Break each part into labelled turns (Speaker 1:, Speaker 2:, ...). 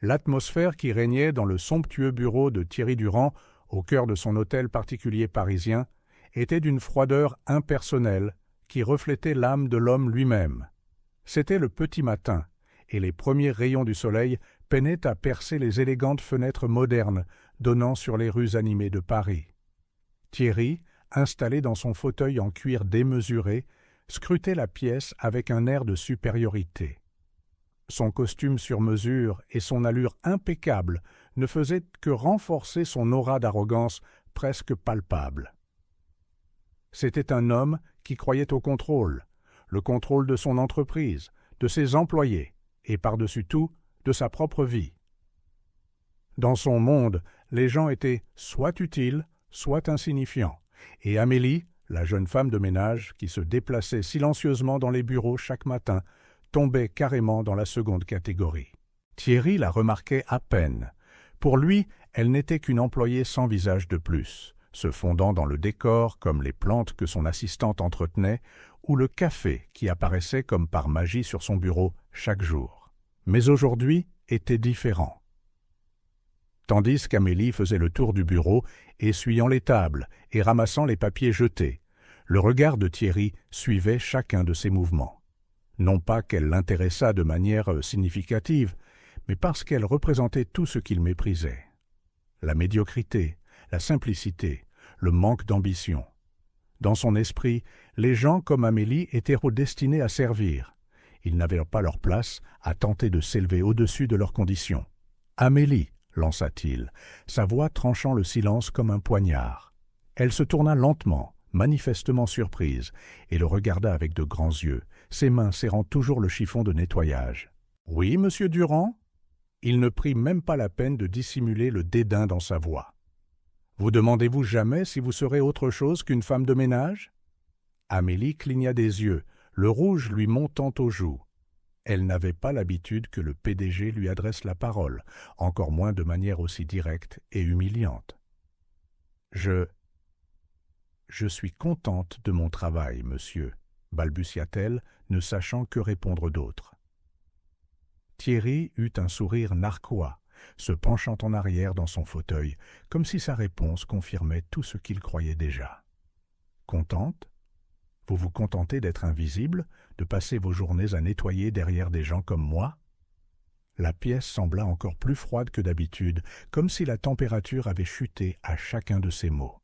Speaker 1: L'atmosphère qui régnait dans le somptueux bureau de Thierry Durand, au cœur de son hôtel particulier parisien, était d'une froideur impersonnelle qui reflétait l'âme de l'homme lui-même. C'était le petit matin, et les premiers rayons du soleil peinaient à percer les élégantes fenêtres modernes donnant sur les rues animées de Paris. Thierry, installé dans son fauteuil en cuir démesuré, scrutait la pièce avec un air de supériorité. Son costume sur mesure et son allure impeccable ne faisaient que renforcer son aura d'arrogance presque palpable. C'était un homme qui croyait au contrôle, le contrôle de son entreprise, de ses employés, et par-dessus tout, de sa propre vie. Dans son monde, les gens étaient soit utiles, soit insignifiants, et Amélie, la jeune femme de ménage qui se déplaçait silencieusement dans les bureaux chaque matin, tombait carrément dans la seconde catégorie. Thierry la remarquait à peine. Pour lui, elle n'était qu'une employée sans visage de plus, se fondant dans le décor comme les plantes que son assistante entretenait, ou le café qui apparaissait comme par magie sur son bureau chaque jour. Mais aujourd'hui était différent. Tandis qu'Amélie faisait le tour du bureau, essuyant les tables et ramassant les papiers jetés, le regard de Thierry suivait chacun de ses mouvements. Non pas qu'elle l'intéressât de manière significative, mais parce qu'elle représentait tout ce qu'il méprisait. La médiocrité, la simplicité, le manque d'ambition. Dans son esprit, les gens comme Amélie étaient destinés à servir. Ils n'avaient pas leur place à tenter de s'élever au-dessus de leurs conditions. « Amélie !» lança-t-il, sa voix tranchant le silence comme un poignard. Elle se tourna lentement, manifestement surprise, et le regarda avec de grands yeux, ses mains serrant toujours le chiffon de nettoyage. « Oui, monsieur Durand ?» Il ne prit même pas la peine de dissimuler le dédain dans sa voix. « Vous demandez-vous jamais si vous serez autre chose qu'une femme de ménage ?» Amélie cligna des yeux, le rouge lui montant aux joues. Elle n'avait pas l'habitude que le PDG lui adresse la parole, encore moins de manière aussi directe et humiliante. « Je suis contente de mon travail, monsieur, » balbutia-t-elle, ne sachant que répondre d'autre. Thierry eut un sourire narquois, se penchant en arrière dans son fauteuil, comme si sa réponse confirmait tout ce qu'il croyait déjà. « Contente ? Vous vous contentez d'être invisible, de passer vos journées à nettoyer derrière des gens comme moi ?» La pièce sembla encore plus froide que d'habitude, comme si la température avait chuté à chacun de ces mots.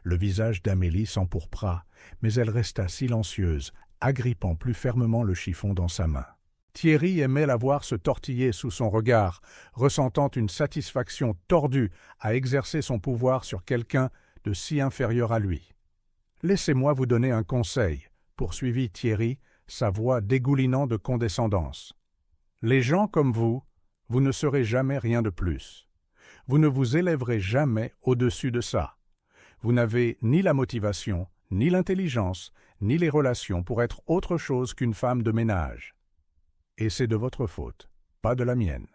Speaker 1: Le visage d'Amélie s'empourpra, mais elle resta silencieuse, agrippant plus fermement le chiffon dans sa main. Thierry aimait la voir se tortiller sous son regard, ressentant une satisfaction tordue à exercer son pouvoir sur quelqu'un de si inférieur à lui. « Laissez-moi vous donner un conseil, » poursuivit Thierry, sa voix dégoulinant de condescendance. « Les gens comme vous, vous ne serez jamais rien de plus. Vous ne vous élèverez jamais au-dessus de ça. Vous n'avez ni la motivation, ni l'intelligence, ni les relations pour être autre chose qu'une femme de ménage. Et c'est de votre faute, pas de la mienne. »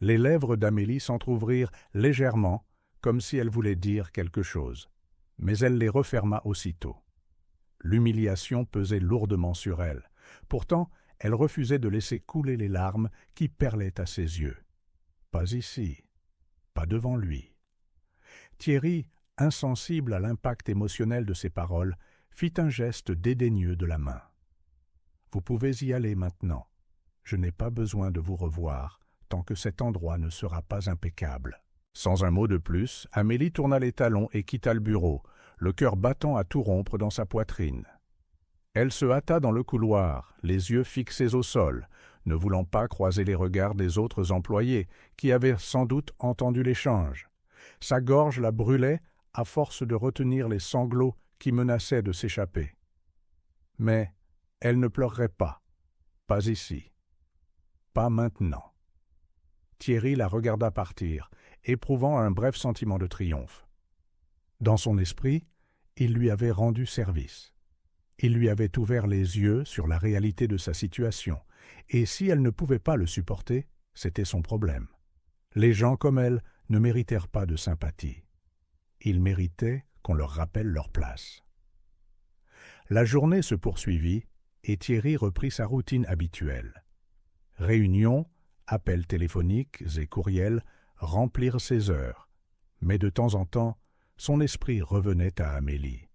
Speaker 1: Les lèvres d'Amélie s'entr'ouvrirent légèrement, comme si elle voulait dire quelque chose, mais elle les referma aussitôt. L'humiliation pesait lourdement sur elle. Pourtant, elle refusait de laisser couler les larmes qui perlaient à ses yeux. Pas ici, pas devant lui. Thierry, insensible à l'impact émotionnel de ses paroles, fit un geste dédaigneux de la main. « Vous pouvez y aller maintenant. Je n'ai pas besoin de vous revoir tant que cet endroit ne sera pas impeccable. » Sans un mot de plus, Amélie tourna les talons et quitta le bureau, le cœur battant à tout rompre dans sa poitrine. Elle se hâta dans le couloir, les yeux fixés au sol, ne voulant pas croiser les regards des autres employés, qui avaient sans doute entendu l'échange. Sa gorge la brûlait à force de retenir les sanglots qui menaçaient de s'échapper. Mais elle ne pleurerait pas. Pas ici. Pas maintenant. Thierry la regarda partir, éprouvant un bref sentiment de triomphe. Dans son esprit, il lui avait rendu service. Il lui avait ouvert les yeux sur la réalité de sa situation, et si elle ne pouvait pas le supporter, c'était son problème. Les gens comme elle ne méritèrent pas de sympathie. Ils méritaient qu'on leur rappelle leur place. La journée se poursuivit, et Thierry reprit sa routine habituelle. Réunions, appels téléphoniques et courriels remplirent ses heures. Mais de temps en temps, son esprit revenait à Amélie.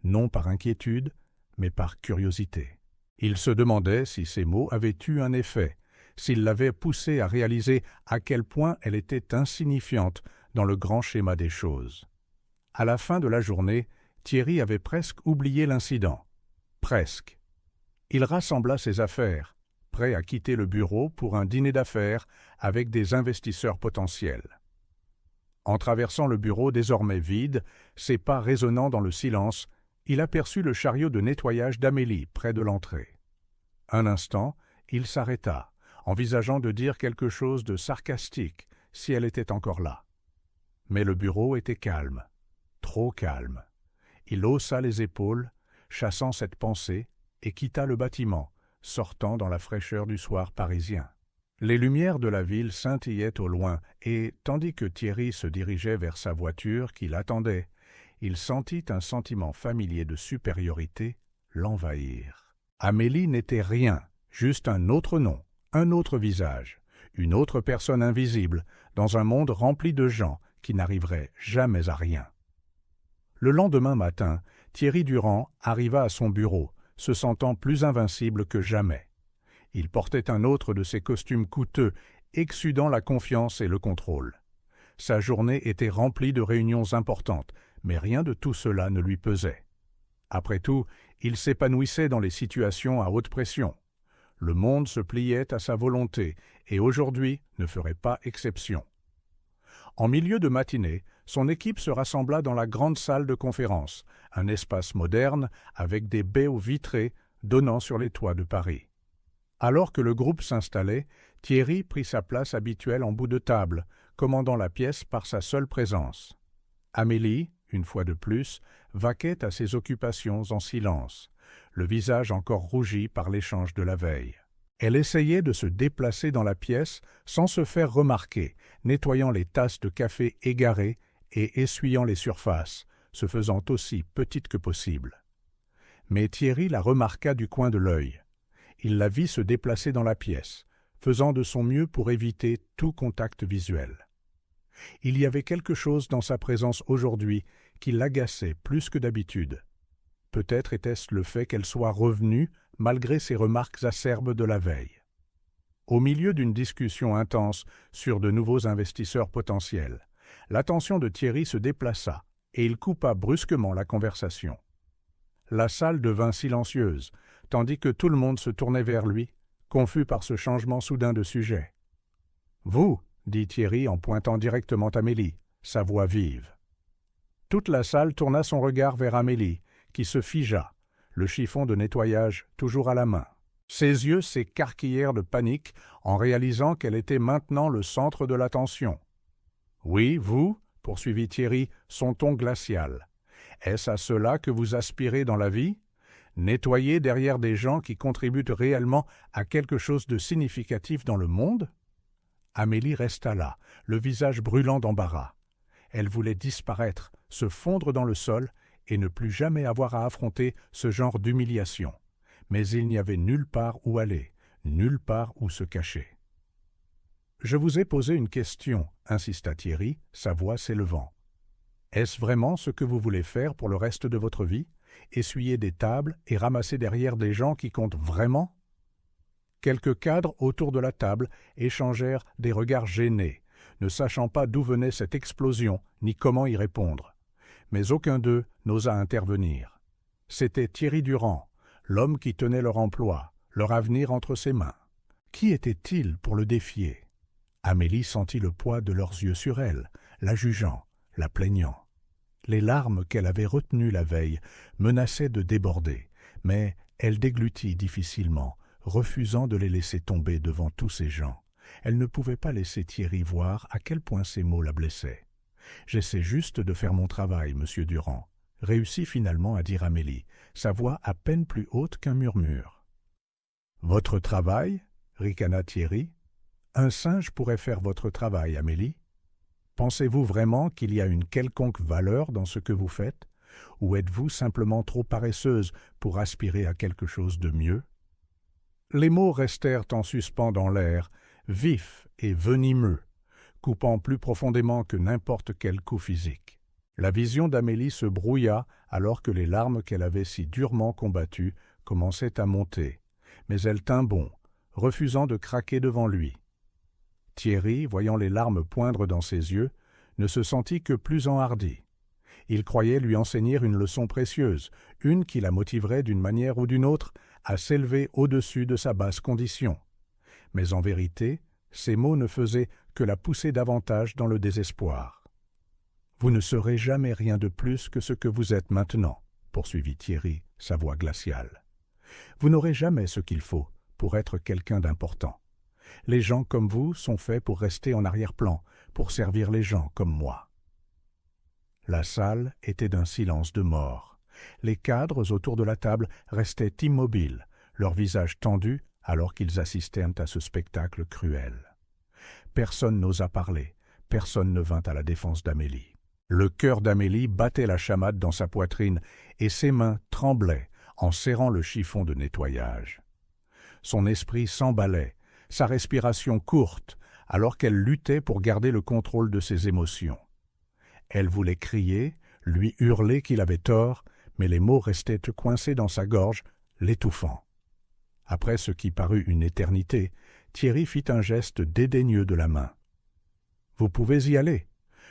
Speaker 1: Non par inquiétude, mais par curiosité. Il se demandait si ces mots avaient eu un effet, s'il l'avait poussée à réaliser à quel point elle était insignifiante dans le grand schéma des choses. À la fin de la journée, Thierry avait presque oublié l'incident. Presque. Il rassembla ses affaires, prêt à quitter le bureau pour un dîner d'affaires avec des investisseurs potentiels. En traversant le bureau désormais vide, ses pas résonnant dans le silence, il aperçut le chariot de nettoyage d'Amélie près de l'entrée. Un instant, il s'arrêta, envisageant de dire quelque chose de sarcastique si elle était encore là. Mais le bureau était calme, trop calme. Il haussa les épaules, chassant cette pensée, et quitta le bâtiment, sortant dans la fraîcheur du soir parisien. Les lumières de la ville scintillaient au loin, et, tandis que Thierry se dirigeait vers sa voiture qui l'attendait, il sentit un sentiment familier de supériorité l'envahir. Amélie n'était rien, juste un autre nom, un autre visage, une autre personne invisible, dans un monde rempli de gens qui n'arriveraient jamais à rien. Le lendemain matin, Thierry Durand arriva à son bureau, se sentant plus invincible que jamais. Il portait un autre de ses costumes coûteux, exsudant la confiance et le contrôle. Sa journée était remplie de réunions importantes, mais rien de tout cela ne lui pesait. Après tout, il s'épanouissait dans les situations à haute pression. Le monde se pliait à sa volonté, et aujourd'hui ne ferait pas exception. En milieu de matinée, son équipe se rassembla dans la grande salle de conférence, un espace moderne avec des baies vitrées donnant sur les toits de Paris. Alors que le groupe s'installait, Thierry prit sa place habituelle en bout de table, commandant la pièce par sa seule présence. Amélie, une fois de plus, vaquait à ses occupations en silence, le visage encore rougi par l'échange de la veille. Elle essayait de se déplacer dans la pièce sans se faire remarquer, nettoyant les tasses de café égarées et essuyant les surfaces, se faisant aussi petite que possible. Mais Thierry la remarqua du coin de l'œil. Il la vit se déplacer dans la pièce, faisant de son mieux pour éviter tout contact visuel. Il y avait quelque chose dans sa présence aujourd'hui qui l'agaçait plus que d'habitude. Peut-être était-ce le fait qu'elle soit revenue malgré ses remarques acerbes de la veille. Au milieu d'une discussion intense sur de nouveaux investisseurs potentiels, l'attention de Thierry se déplaça et il coupa brusquement la conversation. La salle devint silencieuse, tandis que tout le monde se tournait vers lui, confus par ce changement soudain de sujet. « Vous » dit Thierry en pointant directement Amélie, sa voix vive. Toute la salle tourna son regard vers Amélie, qui se figea, le chiffon de nettoyage toujours à la main. Ses yeux s'écarquillèrent de panique en réalisant qu'elle était maintenant le centre de l'attention. « Oui, vous » poursuivit Thierry, son ton glacial. « Est-ce à cela que vous aspirez dans la vie ? Nettoyer derrière des gens qui contribuent réellement à quelque chose de significatif dans le monde ?» Amélie resta là, le visage brûlant d'embarras. Elle voulait disparaître, se fondre dans le sol et ne plus jamais avoir à affronter ce genre d'humiliation. Mais il n'y avait nulle part où aller, nulle part où se cacher. « Je vous ai posé une question, » insista Thierry, sa voix s'élevant. « Est-ce vraiment ce que vous voulez faire pour le reste de votre vie ? Essuyer des tables et ramasser derrière des gens qui comptent vraiment ?» Quelques cadres autour de la table échangèrent des regards gênés, ne sachant pas d'où venait cette explosion ni comment y répondre. Mais aucun d'eux n'osa intervenir. C'était Thierry Durand, l'homme qui tenait leur emploi, leur avenir entre ses mains. Qui était-il pour le défier ? Amélie sentit le poids de leurs yeux sur elle, la jugeant, la plaignant. Les larmes qu'elle avait retenues la veille menaçaient de déborder, mais elle déglutit difficilement, refusant de les laisser tomber devant tous ces gens. Elle ne pouvait pas laisser Thierry voir à quel point ces mots la blessaient. « J'essaie juste de faire mon travail, monsieur Durand », réussit finalement à dire Amélie, sa voix à peine plus haute qu'un murmure. « Votre travail » ricana Thierry. « Un singe pourrait faire votre travail, Amélie. Pensez-vous vraiment qu'il y a une quelconque valeur dans ce que vous faites, ou êtes-vous simplement trop paresseuse pour aspirer à quelque chose de mieux ?» Les mots restèrent en suspens dans l'air, vif et venimeux, coupant plus profondément que n'importe quel coup physique. La vision d'Amélie se brouilla alors que les larmes qu'elle avait si durement combattues commençaient à monter, mais elle tint bon, refusant de craquer devant lui. Thierry, voyant les larmes poindre dans ses yeux, ne se sentit que plus enhardi. Il croyait lui enseigner une leçon précieuse, une qui la motiverait d'une manière ou d'une autre à s'élever au-dessus de sa basse condition. Mais en vérité, ces mots ne faisaient que la pousser davantage dans le désespoir. « Vous ne serez jamais rien de plus que ce que vous êtes maintenant, » poursuivit Thierry, sa voix glaciale. « Vous n'aurez jamais ce qu'il faut pour être quelqu'un d'important. Les gens comme vous sont faits pour rester en arrière-plan, pour servir les gens comme moi. » La salle était d'un silence de mort. Les cadres autour de la table restaient immobiles, leurs visages tendus alors qu'ils assistaient à ce spectacle cruel. Personne n'osa parler, personne ne vint à la défense d'Amélie. Le cœur d'Amélie battait la chamade dans sa poitrine et ses mains tremblaient en serrant le chiffon de nettoyage. Son esprit s'emballait, sa respiration courte, alors qu'elle luttait pour garder le contrôle de ses émotions. Elle voulait crier, lui hurler qu'il avait tort, mais les mots restaient coincés dans sa gorge, l'étouffant. Après ce qui parut une éternité, Thierry fit un geste dédaigneux de la main. « Vous pouvez y aller.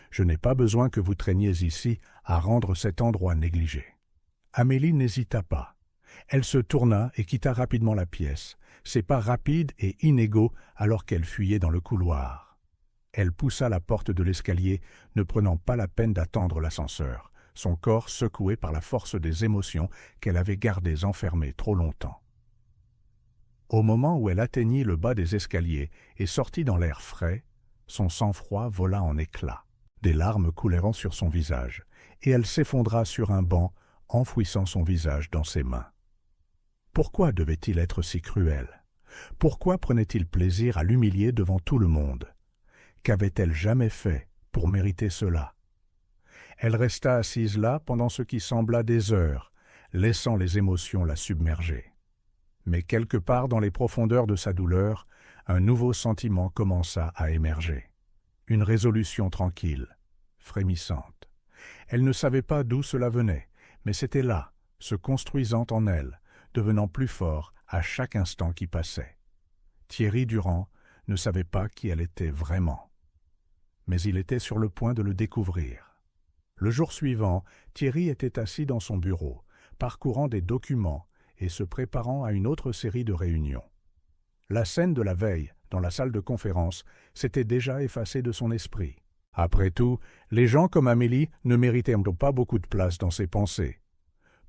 Speaker 1: Je n'ai pas besoin que vous traîniez ici à rendre cet endroit négligé. » Amélie n'hésita pas. Elle se tourna et quitta rapidement la pièce, ses pas rapides et inégaux alors qu'elle fuyait dans le couloir. Elle poussa la porte de l'escalier, ne prenant pas la peine d'attendre l'ascenseur, son corps secoué par la force des émotions qu'elle avait gardées enfermées trop longtemps. Au moment où elle atteignit le bas des escaliers et sortit dans l'air frais, son sang-froid vola en éclats. Des larmes coulèrent sur son visage, et elle s'effondra sur un banc, enfouissant son visage dans ses mains. Pourquoi devait-il être si cruel? Pourquoi prenait-il plaisir à l'humilier devant tout le monde? Qu'avait-elle jamais fait pour mériter cela? Elle resta assise là pendant ce qui sembla des heures, laissant les émotions la submerger. Mais quelque part dans les profondeurs de sa douleur, un nouveau sentiment commença à émerger. Une résolution tranquille, frémissante. Elle ne savait pas d'où cela venait, mais c'était là, se construisant en elle, devenant plus fort à chaque instant qui passait. Thierry Durand ne savait pas qui elle était vraiment. Mais il était sur le point de le découvrir. Le jour suivant, Thierry était assis dans son bureau, parcourant des documents et se préparant à une autre série de réunions. La scène de la veille, dans la salle de conférence, s'était déjà effacée de son esprit. Après tout, les gens comme Amélie ne méritaient pas beaucoup de place dans ses pensées.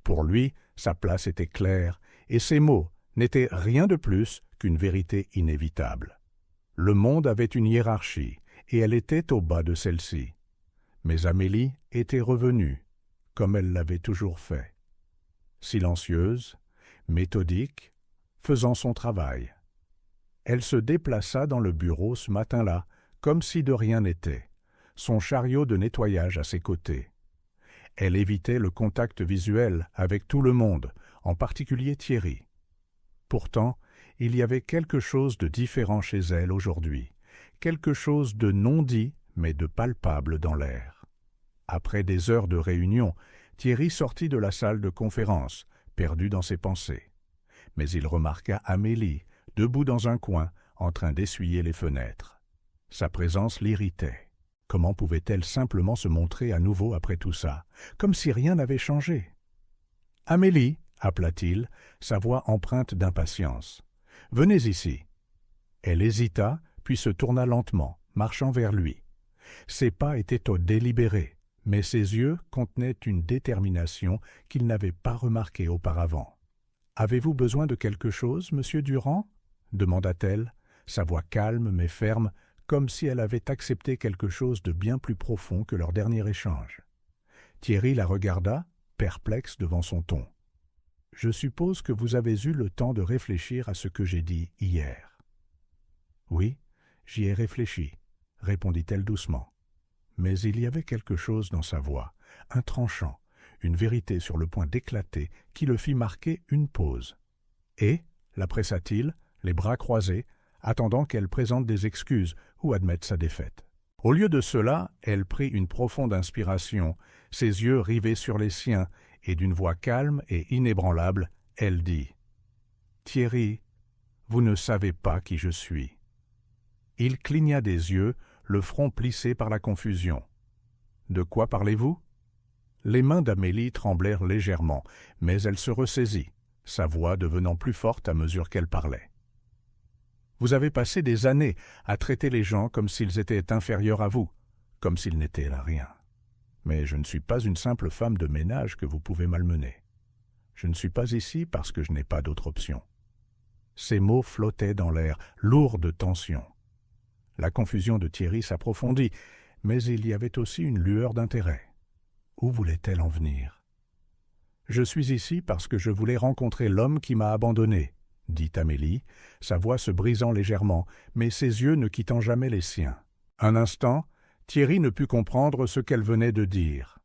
Speaker 1: Pour lui, sa place était claire, et ses mots n'étaient rien de plus qu'une vérité inévitable. Le monde avait une hiérarchie, et elle était au bas de celle-ci. Mais Amélie était revenue, comme elle l'avait toujours fait. Silencieuse, méthodique, faisant son travail. Elle se déplaça dans le bureau ce matin-là, comme si de rien n'était, son chariot de nettoyage à ses côtés. Elle évitait le contact visuel avec tout le monde, en particulier Thierry. Pourtant, il y avait quelque chose de différent chez elle aujourd'hui, quelque chose de non dit, mais de palpable dans l'air. Après des heures de réunion, Thierry sortit de la salle de conférence, perdu dans ses pensées. Mais il remarqua Amélie, debout dans un coin, en train d'essuyer les fenêtres. Sa présence l'irritait. Comment pouvait-elle simplement se montrer à nouveau après tout ça, comme si rien n'avait changé? « Amélie » appela-t-il, sa voix empreinte d'impatience. « Venez ici. » Elle hésita, puis se tourna lentement, marchant vers lui. Ses pas étaient délibérés, mais ses yeux contenaient une détermination qu'il n'avait pas remarquée auparavant. « Avez-vous besoin de quelque chose, monsieur Durand ?» demanda-t-elle, sa voix calme mais ferme, comme si elle avait accepté quelque chose de bien plus profond que leur dernier échange. Thierry la regarda, perplexe devant son ton. « Je suppose que vous avez eu le temps de réfléchir à ce que j'ai dit hier. »« Oui, j'y ai réfléchi, » répondit-elle doucement. Mais il y avait quelque chose dans sa voix, un tranchant, une vérité sur le point d'éclater qui le fit marquer une pause. « Et » la pressa-t-il, les bras croisés, attendant qu'elle présente des excuses ou admette sa défaite. Au lieu de cela, elle prit une profonde inspiration, ses yeux rivés sur les siens, et d'une voix calme et inébranlable, elle dit « Thierry, vous ne savez pas qui je suis. » Il cligna des yeux, le front plissé par la confusion. « De quoi parlez-vous » Les mains d'Amélie tremblèrent légèrement, mais elle se ressaisit, sa voix devenant plus forte à mesure qu'elle parlait. « Vous avez passé des années à traiter les gens comme s'ils étaient inférieurs à vous, comme s'ils n'étaient là rien. Mais je ne suis pas une simple femme de ménage que vous pouvez malmener. Je ne suis pas ici parce que je n'ai pas d'autre option. » Ces mots flottaient dans l'air, lourds de tension. La confusion de Thierry s'approfondit, mais il y avait aussi une lueur d'intérêt. Où voulait-elle en venir ? « Je suis ici parce que je voulais rencontrer l'homme qui m'a abandonné, » dit Amélie, sa voix se brisant légèrement, mais ses yeux ne quittant jamais les siens. Un instant, Thierry ne put comprendre ce qu'elle venait de dire.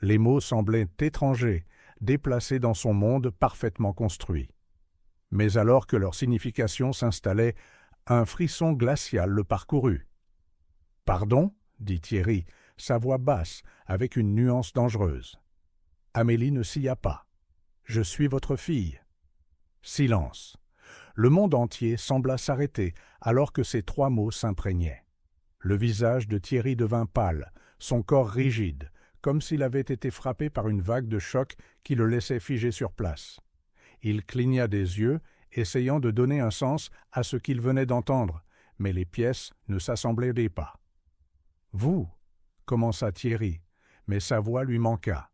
Speaker 1: Les mots semblaient étrangers, déplacés dans son monde parfaitement construit. Mais alors que leur signification s'installait, un frisson glacial le parcourut. « Pardon » dit Thierry, sa voix basse, avec une nuance dangereuse. Amélie ne sia pas. « Je suis votre fille. » Silence. Le monde entier sembla s'arrêter alors que ces trois mots s'imprégnaient. Le visage de Thierry devint pâle, son corps rigide, comme s'il avait été frappé par une vague de choc qui le laissait figé sur place. Il cligna des yeux, essayant de donner un sens à ce qu'il venait d'entendre, mais les pièces ne s'assemblaient pas. « Vous » commença Thierry, mais sa voix lui manqua.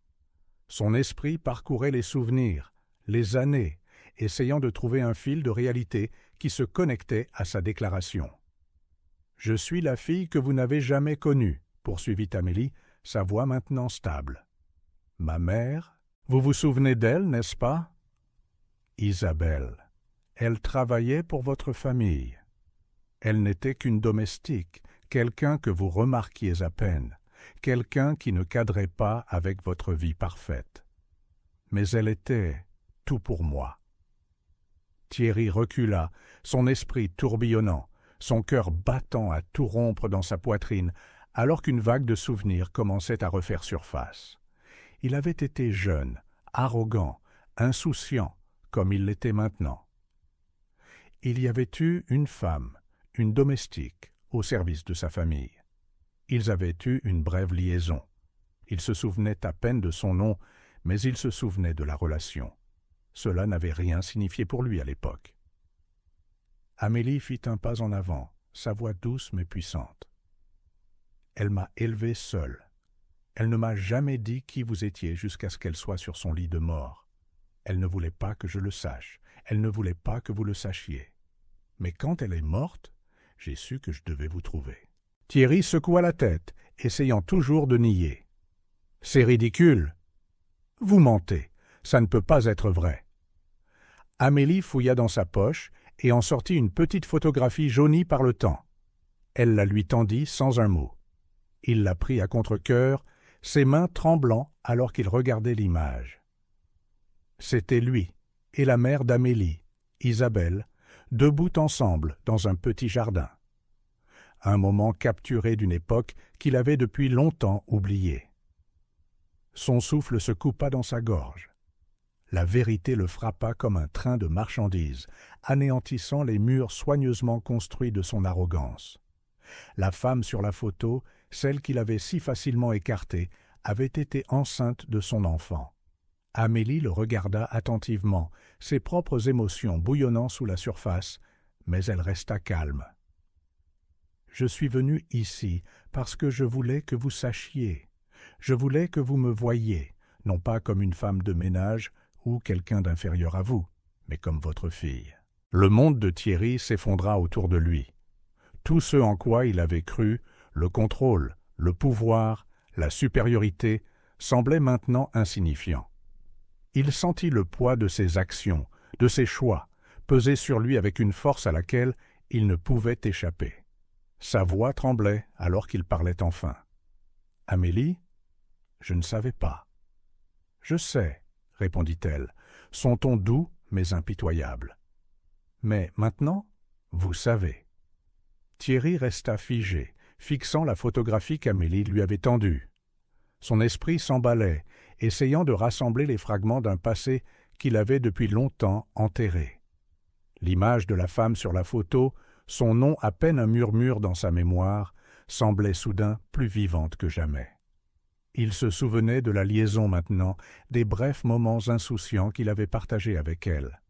Speaker 1: Son esprit parcourait les souvenirs, les années, essayant de trouver un fil de réalité qui se connectait à sa déclaration. « Je suis la fille que vous n'avez jamais connue, » poursuivit Amélie, sa voix maintenant stable. « Ma mère, vous vous souvenez d'elle, n'est-ce pas ? Isabelle. Elle travaillait pour votre famille. Elle n'était qu'une domestique, quelqu'un que vous remarquiez à peine, quelqu'un qui ne cadrait pas avec votre vie parfaite. Mais elle était tout pour moi. » Thierry recula, son esprit tourbillonnant, son cœur battant à tout rompre dans sa poitrine, alors qu'une vague de souvenirs commençait à refaire surface. Il avait été jeune, arrogant, insouciant, comme il l'était maintenant. Il y avait eu une femme, une domestique, au service de sa famille. Ils avaient eu une brève liaison. Il se souvenait à peine de son nom, mais il se souvenait de la relation. Cela n'avait rien signifié pour lui à l'époque. Amélie fit un pas en avant, sa voix douce mais puissante. « Elle m'a élevé seule. Elle ne m'a jamais dit qui vous étiez jusqu'à ce qu'elle soit sur son lit de mort. Elle ne voulait pas que je le sache. Elle ne voulait pas que vous le sachiez. Mais quand elle est morte, j'ai su que je devais vous trouver. » Thierry secoua la tête, essayant toujours de nier. « C'est ridicule. Vous mentez. Ça ne peut pas être vrai. » Amélie fouilla dans sa poche et en sortit une petite photographie jaunie par le temps. Elle la lui tendit sans un mot. Il la prit à contre-cœur, ses mains tremblant alors qu'il regardait l'image. C'était lui et la mère d'Amélie, Isabelle, debout ensemble dans un petit jardin. Un moment capturé d'une époque qu'il avait depuis longtemps oubliée. Son souffle se coupa dans sa gorge. La vérité le frappa comme un train de marchandises, anéantissant les murs soigneusement construits de son arrogance. La femme sur la photo, celle qu'il avait si facilement écartée, avait été enceinte de son enfant. Amélie le regarda attentivement, ses propres émotions bouillonnant sous la surface, mais elle resta calme. « Je suis venue ici parce que je voulais que vous sachiez. Je voulais que vous me voyiez, non pas comme une femme de ménage ou quelqu'un d'inférieur à vous, mais comme votre fille. » Le monde de Thierry s'effondra autour de lui. Tout ce en quoi il avait cru, le contrôle, le pouvoir, la supériorité, semblait maintenant insignifiant. Il sentit le poids de ses actions, de ses choix, peser sur lui avec une force à laquelle il ne pouvait échapper. Sa voix tremblait alors qu'il parlait enfin. « Amélie, je ne savais pas. »« Je sais, » répondit-elle, son ton doux mais impitoyable. « Mais maintenant, Vous savez. Thierry resta figé, fixant la photographie qu'Amélie lui avait tendue. Son esprit s'emballait, essayant de rassembler les fragments d'un passé qu'il avait depuis longtemps enterré. L'image de la femme sur la photo, son nom à peine un murmure dans sa mémoire, semblait soudain plus vivante que jamais. Il se souvenait de la liaison maintenant, des brefs moments insouciants qu'il avait partagés avec elle.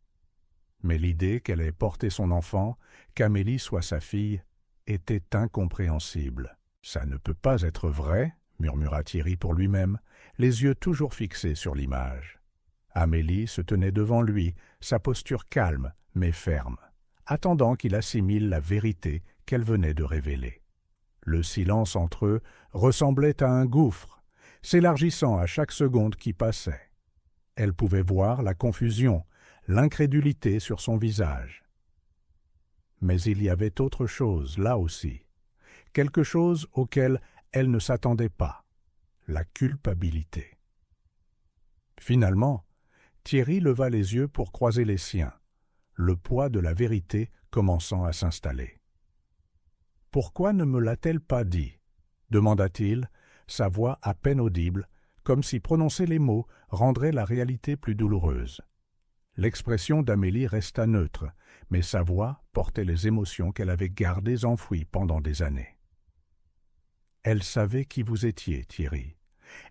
Speaker 1: Mais l'idée qu'elle ait porté son enfant, qu'Amélie soit sa fille, était incompréhensible. « Ça ne peut pas être vrai », murmura Thierry pour lui-même, les yeux toujours fixés sur l'image. Amélie se tenait devant lui, sa posture calme mais ferme, attendant qu'il assimile la vérité qu'elle venait de révéler. Le silence entre eux ressemblait à un gouffre, s'élargissant à chaque seconde qui passait. Elle pouvait voir la confusion, l'incrédulité sur son visage. Mais il y avait autre chose, là aussi, quelque chose auquel elle ne s'attendait pas, la culpabilité. Finalement, Thierry leva les yeux pour croiser les siens, le poids de la vérité commençant à s'installer. « Pourquoi ne me l'a-t-elle pas dit ?» demanda-t-il, sa voix à peine audible, comme si prononcer les mots rendrait la réalité plus douloureuse. L'expression d'Amélie resta neutre, mais sa voix portait les émotions qu'elle avait gardées enfouies pendant des années. Elle savait qui vous étiez, Thierry.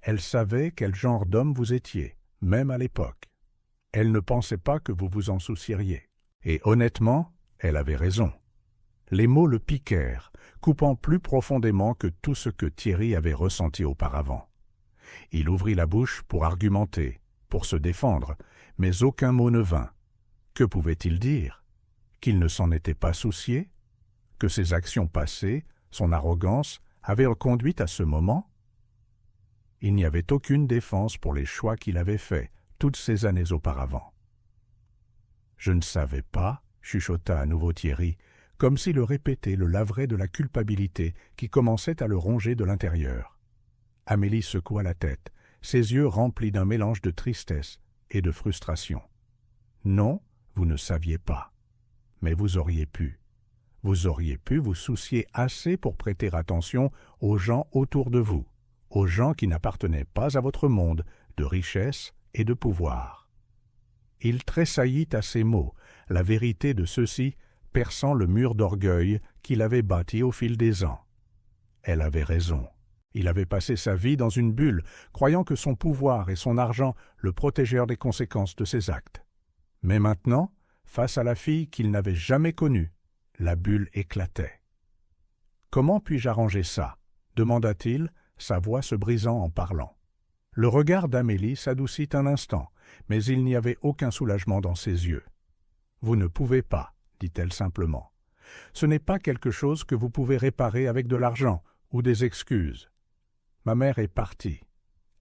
Speaker 1: Elle savait quel genre d'homme vous étiez, même à l'époque. Elle ne pensait pas que vous vous en soucieriez. Et honnêtement, elle avait raison. Les mots le piquèrent, coupant plus profondément que tout ce que Thierry avait ressenti auparavant. Il ouvrit la bouche pour argumenter, pour se défendre, mais aucun mot ne vint. Que pouvait-il dire? Qu'il ne s'en était pas soucié? Que ses actions passées, son arrogance, avaient conduit à ce moment? Il n'y avait aucune défense pour les choix qu'il avait faits toutes ces années auparavant. « Je ne savais pas », chuchota à nouveau Thierry, comme si le répéter le laverait de la culpabilité qui commençait à le ronger de l'intérieur. Amélie secoua la tête, ses yeux remplis d'un mélange de tristesse et de frustration. « Non, vous ne saviez pas. Mais vous auriez pu. Vous auriez pu vous soucier assez pour prêter attention aux gens autour de vous, aux gens qui n'appartenaient pas à votre monde de richesse et de pouvoir. » Il tressaillit à ces mots, la vérité de ceux-ci perçant le mur d'orgueil qu'il avait bâti au fil des ans. Elle avait raison. Il avait passé sa vie dans une bulle, croyant que son pouvoir et son argent le protégèrent des conséquences de ses actes. Mais maintenant, face à la fille qu'il n'avait jamais connue, la bulle éclatait. « Comment puis-je arranger ça ?» demanda-t-il, sa voix se brisant en parlant. Le regard d'Amélie s'adoucit un instant, mais il n'y avait aucun soulagement dans ses yeux. « Vous ne pouvez pas, » dit-elle simplement. « Ce n'est pas quelque chose que vous pouvez réparer avec de l'argent ou des excuses. Ma mère est partie.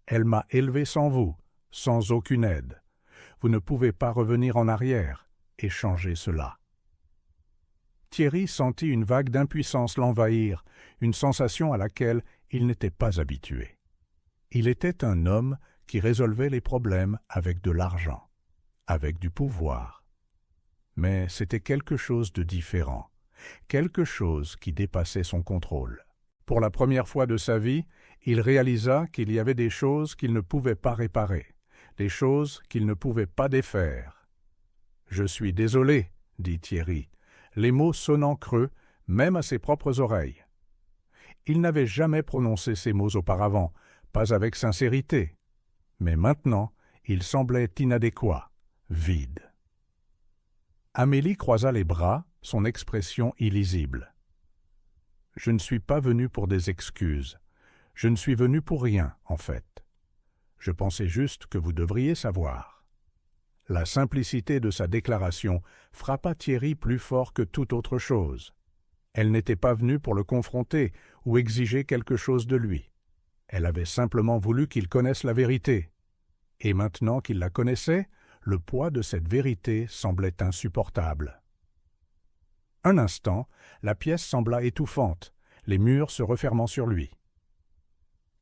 Speaker 1: Elle m'a élevé sans vous, sans aucune aide. Vous ne pouvez pas revenir en arrière et changer cela. » Thierry sentit une vague d'impuissance l'envahir, une sensation à laquelle il n'était pas habitué. Il était un homme qui résolvait les problèmes avec de l'argent, avec du pouvoir. Mais c'était quelque chose de différent, quelque chose qui dépassait son contrôle. Pour la première fois de sa vie, il réalisa qu'il y avait des choses qu'il ne pouvait pas réparer, des choses qu'il ne pouvait pas défaire. « Je suis désolé, » dit Thierry, les mots sonnant creux, même à ses propres oreilles. Il n'avait jamais prononcé ces mots auparavant, pas avec sincérité, mais maintenant il semblait inadéquat, vide. Amélie croisa les bras, son expression illisible. « Je ne suis pas venu pour des excuses. Je ne suis venu pour rien, en fait. Je pensais juste que vous devriez savoir. » La simplicité de sa déclaration frappa Thierry plus fort que toute autre chose. Elle n'était pas venue pour le confronter ou exiger quelque chose de lui. Elle avait simplement voulu qu'il connaisse la vérité. Et maintenant qu'il la connaissait, le poids de cette vérité semblait insupportable. Un instant, la pièce sembla étouffante, les murs se refermant sur lui.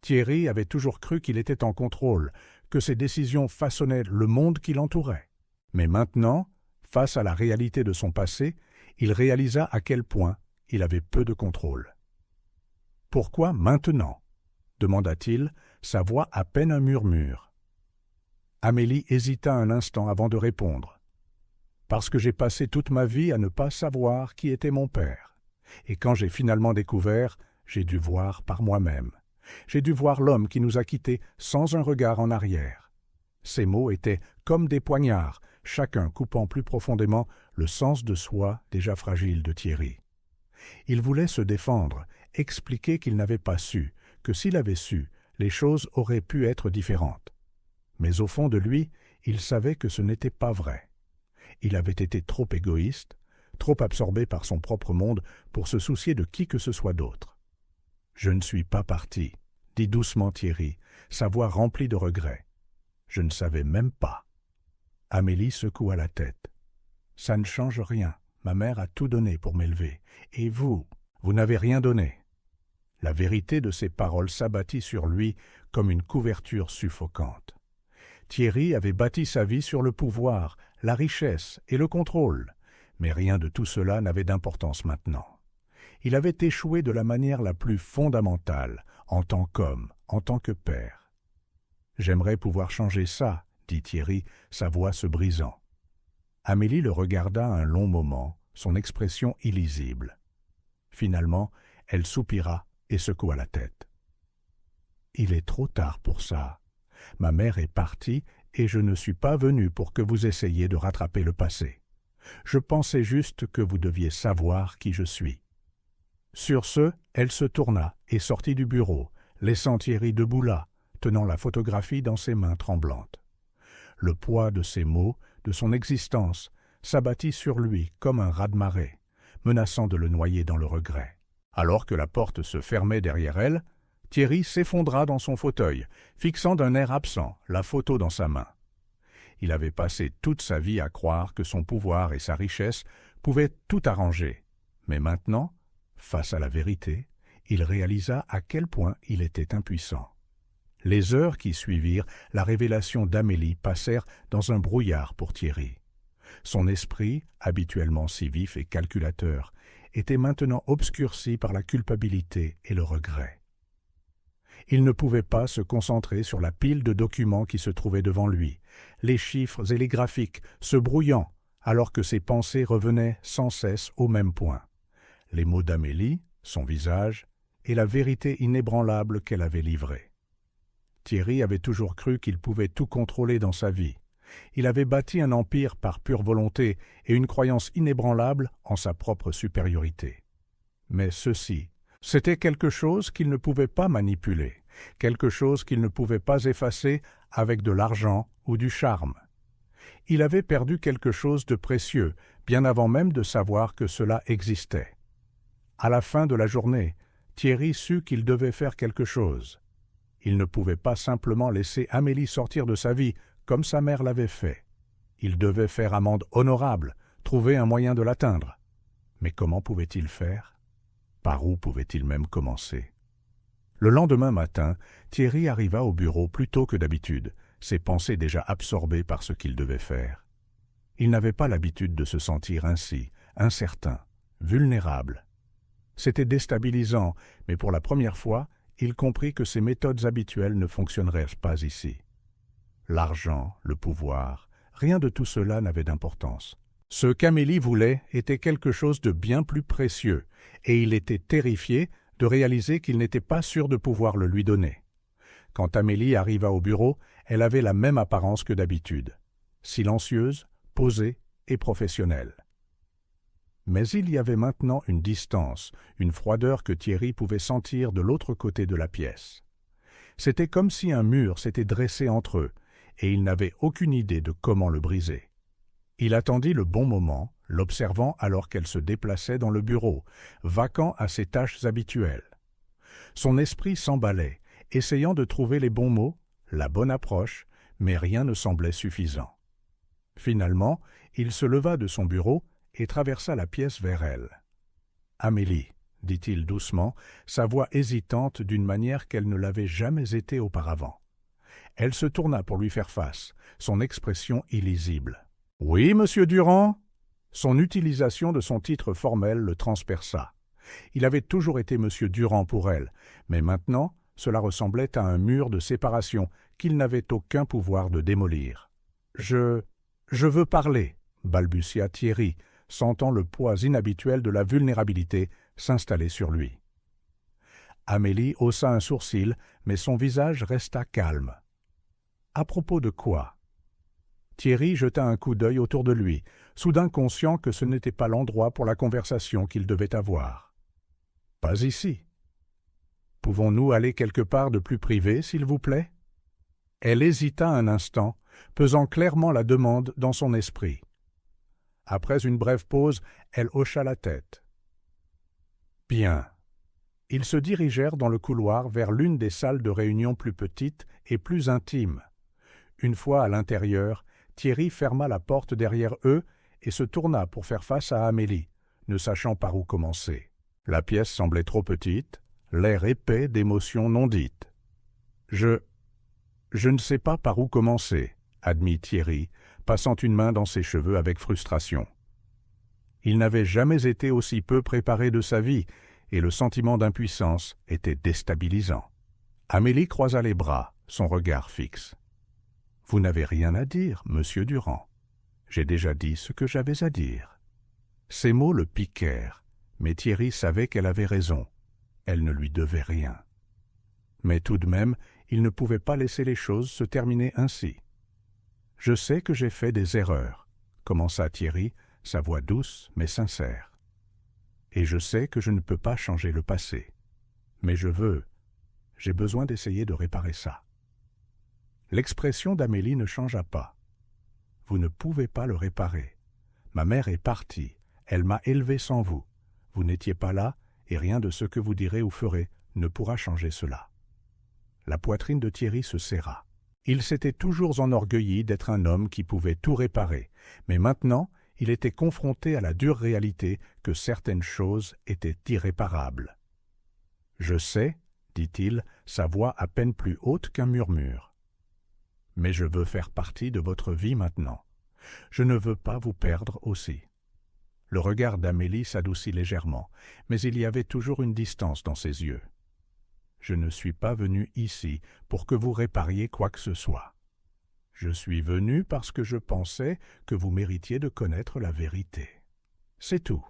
Speaker 1: Thierry avait toujours cru qu'il était en contrôle, que ses décisions façonnaient le monde qui l'entourait. Mais maintenant, face à la réalité de son passé, Il réalisa à quel point il avait peu de contrôle. « Pourquoi maintenant ?» demanda-t-il, sa voix à peine un murmure. Amélie hésita un instant avant de répondre. « Parce que j'ai passé toute ma vie à ne pas savoir qui était mon père. Et quand j'ai finalement découvert, j'ai dû voir par moi-même. J'ai dû voir l'homme qui nous a quittés sans un regard en arrière. » Ces mots étaient comme des poignards, chacun coupant plus profondément le sens de soi déjà fragile de Thierry. Il voulait se défendre, expliquer qu'il n'avait pas su, que s'il avait su, les choses auraient pu être différentes. Mais au fond de lui, il savait que ce n'était pas vrai. Il avait été trop égoïste, trop absorbé par son propre monde pour se soucier de qui que ce soit d'autre. « Je ne suis pas parti », dit doucement Thierry, sa voix remplie de regrets. « Je ne savais même pas. » Amélie secoua la tête. « Ça ne change rien. Ma mère a tout donné pour m'élever. Et vous n'avez rien donné. » La vérité de ces paroles s'abattit sur lui comme une couverture suffocante. Thierry avait bâti sa vie sur le pouvoir, la richesse et le contrôle, mais rien de tout cela n'avait d'importance maintenant. Il avait échoué de la manière la plus fondamentale, en tant qu'homme, en tant que père. « J'aimerais pouvoir changer ça, » dit Thierry, sa voix se brisant. Amélie le regarda un long moment, son expression illisible. Finalement, elle soupira et secoua la tête. « Il est trop tard pour ça. Ma mère est partie et je ne suis pas venu pour que vous essayiez de rattraper le passé. Je pensais juste que vous deviez savoir qui je suis. » Sur ce, elle se tourna et sortit du bureau, laissant Thierry debout là, tenant la photographie dans ses mains tremblantes. Le poids de ses mots, de son existence, s'abattit sur lui comme un raz-de-marée, menaçant de le noyer dans le regret. Alors que la porte se fermait derrière elle, Thierry s'effondra dans son fauteuil, fixant d'un air absent la photo dans sa main. Il avait passé toute sa vie à croire que son pouvoir et sa richesse pouvaient tout arranger, mais maintenant, face à la vérité, il réalisa à quel point il était impuissant. Les heures qui suivirent la révélation d'Amélie passèrent dans un brouillard pour Thierry. Son esprit, habituellement si vif et calculateur, était maintenant obscurci par la culpabilité et le regret. Il ne pouvait pas se concentrer sur la pile de documents qui se trouvaient devant lui, les chiffres et les graphiques se brouillant alors que ses pensées revenaient sans cesse au même point. Les mots d'Amélie, son visage, et la vérité inébranlable qu'elle avait livrée. Thierry avait toujours cru qu'il pouvait tout contrôler dans sa vie. Il avait bâti un empire par pure volonté et une croyance inébranlable en sa propre supériorité. Mais ceci, c'était quelque chose qu'il ne pouvait pas manipuler, quelque chose qu'il ne pouvait pas effacer avec de l'argent ou du charme. Il avait perdu quelque chose de précieux, bien avant même de savoir que cela existait. À la fin de la journée, Thierry sut qu'il devait faire quelque chose. Il ne pouvait pas simplement laisser Amélie sortir de sa vie comme sa mère l'avait fait. Il devait faire amende honorable, trouver un moyen de l'atteindre. Mais comment pouvait-il faire? Par où pouvait-il même commencer? Le lendemain matin, Thierry arriva au bureau plus tôt que d'habitude, ses pensées déjà absorbées par ce qu'il devait faire. Il n'avait pas l'habitude de se sentir ainsi, incertain, vulnérable. C'était déstabilisant, mais pour la première fois, il comprit que ses méthodes habituelles ne fonctionneraient pas ici. L'argent, le pouvoir, rien de tout cela n'avait d'importance. Ce qu'Amélie voulait était quelque chose de bien plus précieux, et il était terrifié de réaliser qu'il n'était pas sûr de pouvoir le lui donner. Quand Amélie arriva au bureau, elle avait la même apparence que d'habitude, silencieuse, posée et professionnelle. Mais il y avait maintenant une distance, une froideur que Thierry pouvait sentir de l'autre côté de la pièce. C'était comme si un mur s'était dressé entre eux, et il n'avait aucune idée de comment le briser. Il attendit le bon moment, l'observant alors qu'elle se déplaçait dans le bureau, vacant à ses tâches habituelles. Son esprit s'emballait, essayant de trouver les bons mots, la bonne approche, mais rien ne semblait suffisant. Finalement, il se leva de son bureau et traversa la pièce vers elle. « Amélie », dit-il doucement, sa voix hésitante d'une manière qu'elle ne l'avait jamais été auparavant. Elle se tourna pour lui faire face, son expression illisible. « Oui, monsieur Durand ?» Son utilisation de son titre formel le transperça. Il avait toujours été Monsieur Durand pour elle, mais maintenant, cela ressemblait à un mur de séparation qu'il n'avait aucun pouvoir de démolir. « Je veux parler », balbutia Thierry, sentant le poids inhabituel de la vulnérabilité s'installer sur lui. Amélie haussa un sourcil, mais son visage resta calme. « À propos de quoi ?» Thierry jeta un coup d'œil autour de lui, soudain conscient que ce n'était pas l'endroit pour la conversation qu'il devait avoir. « Pas ici. Pouvons-nous aller quelque part de plus privé, s'il vous plaît ?» Elle hésita un instant, pesant clairement la demande dans son esprit. Après une brève pause, elle hocha la tête. « Bien. » Ils se dirigèrent dans le couloir vers l'une des salles de réunion plus petites et plus intimes. Une fois à l'intérieur, Thierry ferma la porte derrière eux et se tourna pour faire face à Amélie, ne sachant par où commencer. La pièce semblait trop petite, l'air épais d'émotions non dites. « Je ne sais pas par où commencer, » admit Thierry, passant une main dans ses cheveux avec frustration. Il n'avait jamais été aussi peu préparé de sa vie, et le sentiment d'impuissance était déstabilisant. Amélie croisa les bras, son regard fixe. « Vous n'avez rien à dire, monsieur Durand. J'ai déjà dit ce que j'avais à dire. » Ces mots le piquèrent, mais Thierry savait qu'elle avait raison. Elle ne lui devait rien. Mais tout de même, il ne pouvait pas laisser les choses se terminer ainsi. « Je sais que j'ai fait des erreurs, » commença Thierry, sa voix douce mais sincère. « Et je sais que je ne peux pas changer le passé. Mais j'ai besoin d'essayer de réparer ça. » L'expression d'Amélie ne changea pas. « Vous ne pouvez pas le réparer. Ma mère est partie, elle m'a élevé sans vous. Vous n'étiez pas là, et rien de ce que vous direz ou ferez ne pourra changer cela. » La poitrine de Thierry se serra. Il s'était toujours enorgueilli d'être un homme qui pouvait tout réparer, mais maintenant, il était confronté à la dure réalité que certaines choses étaient irréparables. « Je sais, » dit-il, sa voix à peine plus haute qu'un murmure. « Mais je veux faire partie de votre vie maintenant. Je ne veux pas vous perdre aussi. » Le regard d'Amélie s'adoucit légèrement, mais il y avait toujours une distance dans ses yeux. « Je ne suis pas venu ici pour que vous répariez quoi que ce soit. Je suis venu parce que je pensais que vous méritiez de connaître la vérité. C'est tout. »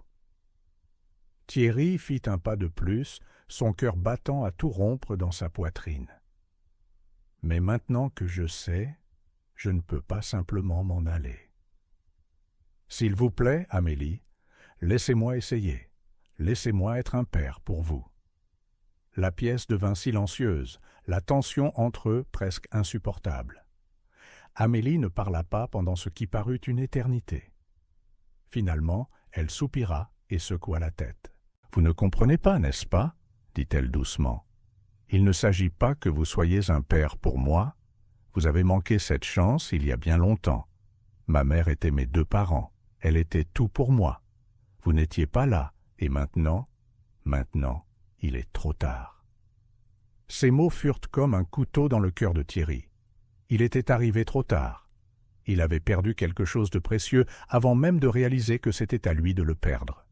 Speaker 1: Thierry fit un pas de plus, son cœur battant à tout rompre dans sa poitrine. « Mais maintenant que je sais, je ne peux pas simplement m'en aller. »« S'il vous plaît, Amélie, laissez-moi essayer. Laissez-moi être un père pour vous. » La pièce devint silencieuse, la tension entre eux presque insupportable. Amélie ne parla pas pendant ce qui parut une éternité. Finalement, elle soupira et secoua la tête. « Vous ne comprenez pas, n'est-ce pas ?» dit-elle doucement. « Il ne s'agit pas que vous soyez un père pour moi. Vous avez manqué cette chance il y a bien longtemps. Ma mère était mes deux parents. Elle était tout pour moi. Vous n'étiez pas là, et maintenant, il est trop tard. » Ces mots furent comme un couteau dans le cœur de Thierry. Il était arrivé trop tard. Il avait perdu quelque chose de précieux avant même de réaliser que c'était à lui de le perdre.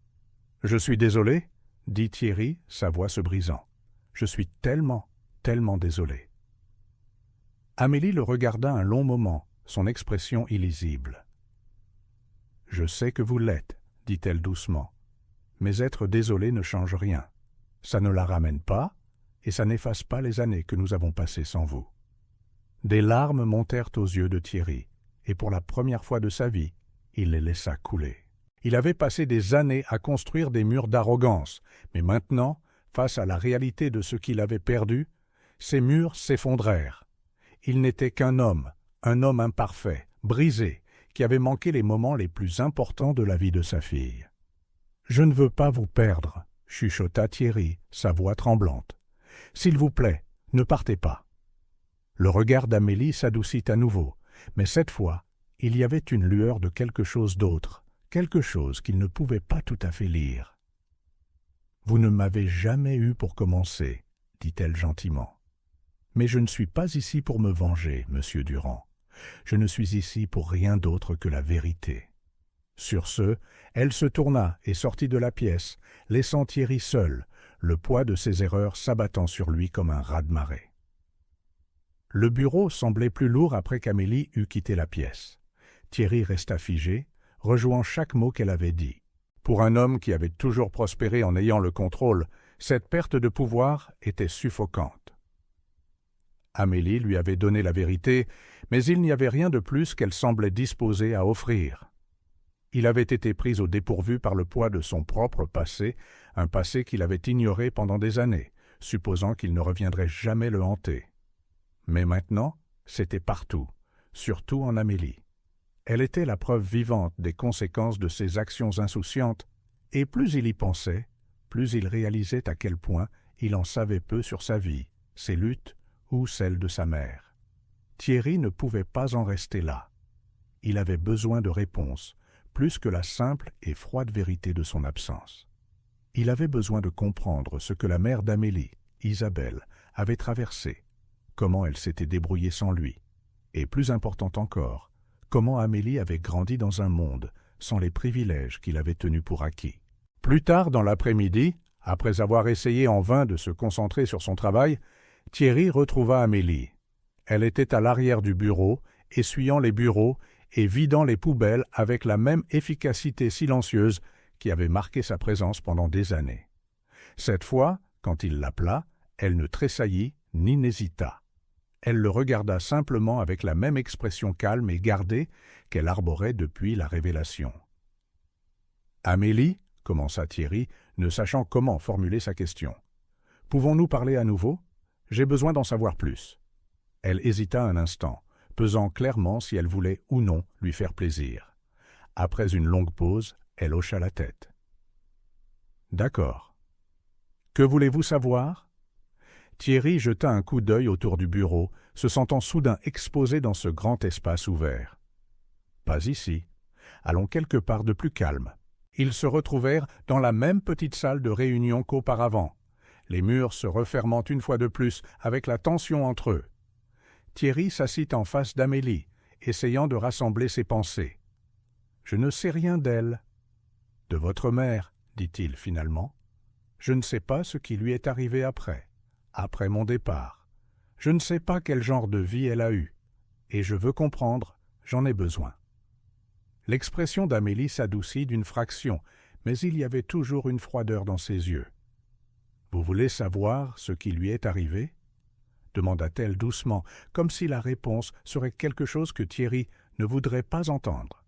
Speaker 1: « Je suis désolé, » dit Thierry, sa voix se brisant. « Je suis tellement désolé. » Amélie le regarda un long moment, son expression illisible. « Je sais que vous l'êtes, » dit-elle doucement. « Mais être désolé ne change rien. Ça ne la ramène pas, et ça n'efface pas les années que nous avons passées sans vous. » Des larmes montèrent aux yeux de Thierry, et pour la première fois de sa vie, il les laissa couler. Il avait passé des années à construire des murs d'arrogance, mais maintenant, face à la réalité de ce qu'il avait perdu, ces murs s'effondrèrent. Il n'était qu'un homme imparfait, brisé, qui avait manqué les moments les plus importants de la vie de sa fille. « Je ne veux pas vous perdre, » chuchota Thierry, sa voix tremblante. « S'il vous plaît, ne partez pas. » Le regard d'Amélie s'adoucit à nouveau, mais cette fois, il y avait une lueur de quelque chose d'autre, quelque chose qu'il ne pouvait pas tout à fait lire. « Vous ne m'avez jamais eu pour commencer, » dit-elle gentiment. « Mais je ne suis pas ici pour me venger, monsieur Durand. Je ne suis ici pour rien d'autre que la vérité. Sur ce, elle se tourna et sortit de la pièce, laissant Thierry seul, le poids de ses erreurs s'abattant sur lui comme un raz-de-marée. Le bureau semblait plus lourd après qu'Amélie eut quitté la pièce. Thierry resta figé, rejouant chaque mot qu'elle avait dit. Pour un homme qui avait toujours prospéré en ayant le contrôle, cette perte de pouvoir était suffocante. Amélie lui avait donné la vérité, mais il n'y avait rien de plus qu'elle semblait disposée à offrir. Il avait été pris au dépourvu par le poids de son propre passé, un passé qu'il avait ignoré pendant des années, supposant qu'il ne reviendrait jamais le hanter. Mais maintenant, c'était partout, surtout en Amélie. Elle était la preuve vivante des conséquences de ses actions insouciantes, et plus il y pensait, plus il réalisait à quel point il en savait peu sur sa vie, ses luttes ou celles de sa mère. Thierry ne pouvait pas en rester là. Il avait besoin de réponses, plus que la simple et froide vérité de son absence. Il avait besoin de comprendre ce que la mère d'Amélie, Isabelle, avait traversé, comment elle s'était débrouillée sans lui, et plus important encore, comment Amélie avait grandi dans un monde sans les privilèges qu'il avait tenus pour acquis. Plus tard dans l'après-midi, après avoir essayé en vain de se concentrer sur son travail, Thierry retrouva Amélie. Elle était à l'arrière du bureau, essuyant les bureaux et vidant les poubelles avec la même efficacité silencieuse qui avait marqué sa présence pendant des années. Cette fois, quand il l'appela, elle ne tressaillit ni n'hésita. Elle le regarda simplement avec la même expression calme et gardée qu'elle arborait depuis la révélation. « Amélie » commença Thierry, ne sachant comment formuler sa question. « Pouvons-nous parler à nouveau ? J'ai besoin d'en savoir plus. » Elle hésita un instant, pesant clairement si elle voulait ou non lui faire plaisir. Après une longue pause, elle hocha la tête. « D'accord. Que voulez-vous savoir ?» Thierry jeta un coup d'œil autour du bureau, se sentant soudain exposé dans ce grand espace ouvert. « Pas ici. Allons quelque part de plus calme. » Ils se retrouvèrent dans la même petite salle de réunion qu'auparavant, les murs se refermant une fois de plus avec la tension entre eux. Thierry s'assit en face d'Amélie, essayant de rassembler ses pensées. « Je ne sais rien d'elle. »« De votre mère, dit-il finalement. Je ne sais pas ce qui lui est arrivé après mon départ. Je ne sais pas quel genre de vie elle a eue. Et je veux comprendre, j'en ai besoin. » L'expression d'Amélie s'adoucit d'une fraction, mais il y avait toujours une froideur dans ses yeux. « Vous voulez savoir ce qui lui est arrivé ?» demanda-t-elle doucement, comme si la réponse serait quelque chose que Thierry ne voudrait pas entendre.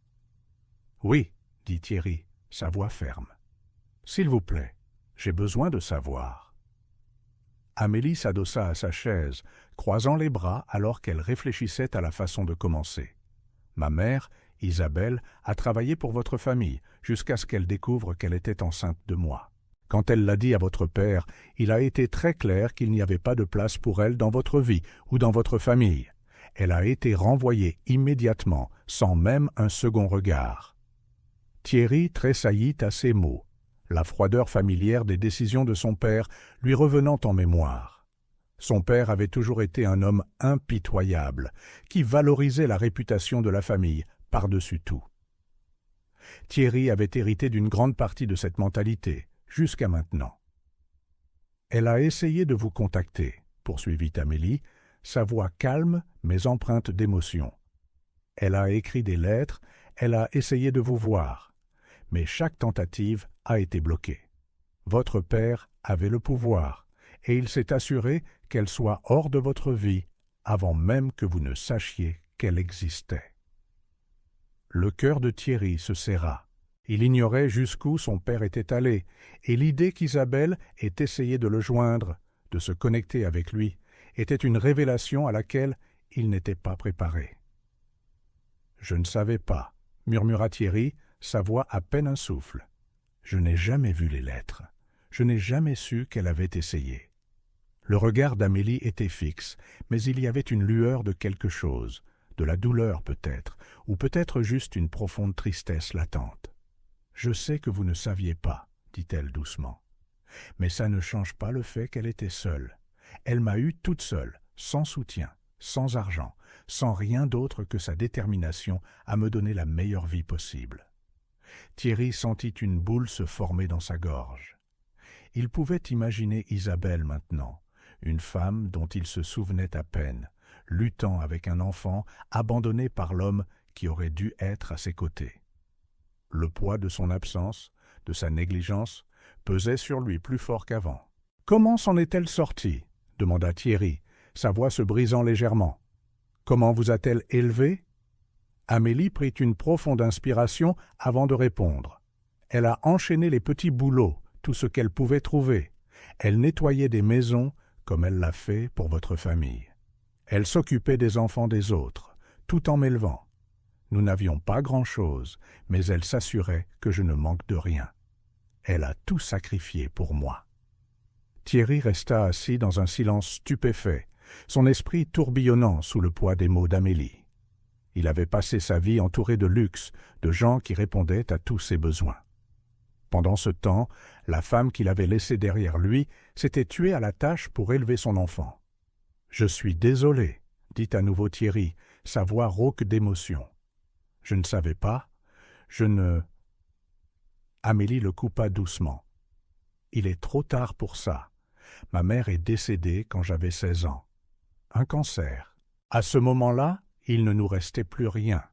Speaker 1: « Oui, dit Thierry, sa voix ferme. « S'il vous plaît, j'ai besoin de savoir. » Amélie s'adossa à sa chaise, croisant les bras alors qu'elle réfléchissait à la façon de commencer. « Ma mère, Isabelle, a travaillé pour votre famille jusqu'à ce qu'elle découvre qu'elle était enceinte de moi. Quand elle l'a dit à votre père, il a été très clair qu'il n'y avait pas de place pour elle dans votre vie ou dans votre famille. Elle a été renvoyée immédiatement, sans même un second regard. » Thierry tressaillit à ces mots, la froideur familière des décisions de son père lui revenant en mémoire. Son père avait toujours été un homme impitoyable, qui valorisait la réputation de la famille par-dessus tout. Thierry avait hérité d'une grande partie de cette mentalité, jusqu'à maintenant. « Elle a essayé de vous contacter, » poursuivit Amélie, sa voix calme mais empreinte d'émotion. « Elle a écrit des lettres, elle a essayé de vous voir, mais chaque tentative a été bloquée. Votre père avait le pouvoir, et il s'est assuré qu'elle soit hors de votre vie avant même que vous ne sachiez qu'elle existait. » Le cœur de Thierry se serra. Il ignorait jusqu'où son père était allé, et l'idée qu'Isabelle ait essayé de le joindre, de se connecter avec lui, était une révélation à laquelle il n'était pas préparé. « Je ne savais pas, » murmura Thierry, sa voix à peine un souffle. « Je n'ai jamais vu les lettres. Je n'ai jamais su qu'elle avait essayé. » Le regard d'Amélie était fixe, mais il y avait une lueur de quelque chose, de la douleur peut-être, ou peut-être juste une profonde tristesse latente. « Je sais que vous ne saviez pas, » dit-elle doucement. « Mais ça ne change pas le fait qu'elle était seule. Elle m'a eue toute seule, sans soutien, sans argent, sans rien d'autre que sa détermination à me donner la meilleure vie possible. Thierry sentit une boule se former dans sa gorge. Il pouvait imaginer Isabelle maintenant, une femme dont il se souvenait à peine, luttant avec un enfant abandonné par l'homme qui aurait dû être à ses côtés. Le poids de son absence, de sa négligence, pesait sur lui plus fort qu'avant. « Comment s'en est-elle sortie » demanda Thierry, sa voix se brisant légèrement. « Comment vous a-t-elle élevé » Amélie prit une profonde inspiration avant de répondre. Elle a enchaîné les petits boulots, tout ce qu'elle pouvait trouver. Elle nettoyait des maisons comme elle l'a fait pour votre famille. Elle s'occupait des enfants des autres, tout en m'élevant. Nous n'avions pas grand-chose, mais elle s'assurait que je ne manque de rien. Elle a tout sacrifié pour moi. Thierry resta assis dans un silence stupéfait, son esprit tourbillonnant sous le poids des mots d'Amélie. Il avait passé sa vie entouré de luxe, de gens qui répondaient à tous ses besoins. Pendant ce temps, la femme qu'il avait laissée derrière lui s'était tuée à la tâche pour élever son enfant. « Je suis désolé, » dit à nouveau Thierry, sa voix rauque d'émotion. « Je ne savais pas, je ne... » Amélie le coupa doucement. « Il est trop tard pour ça. Ma mère est décédée quand j'avais 16 ans. Un cancer. À ce moment-là, il ne nous restait plus rien.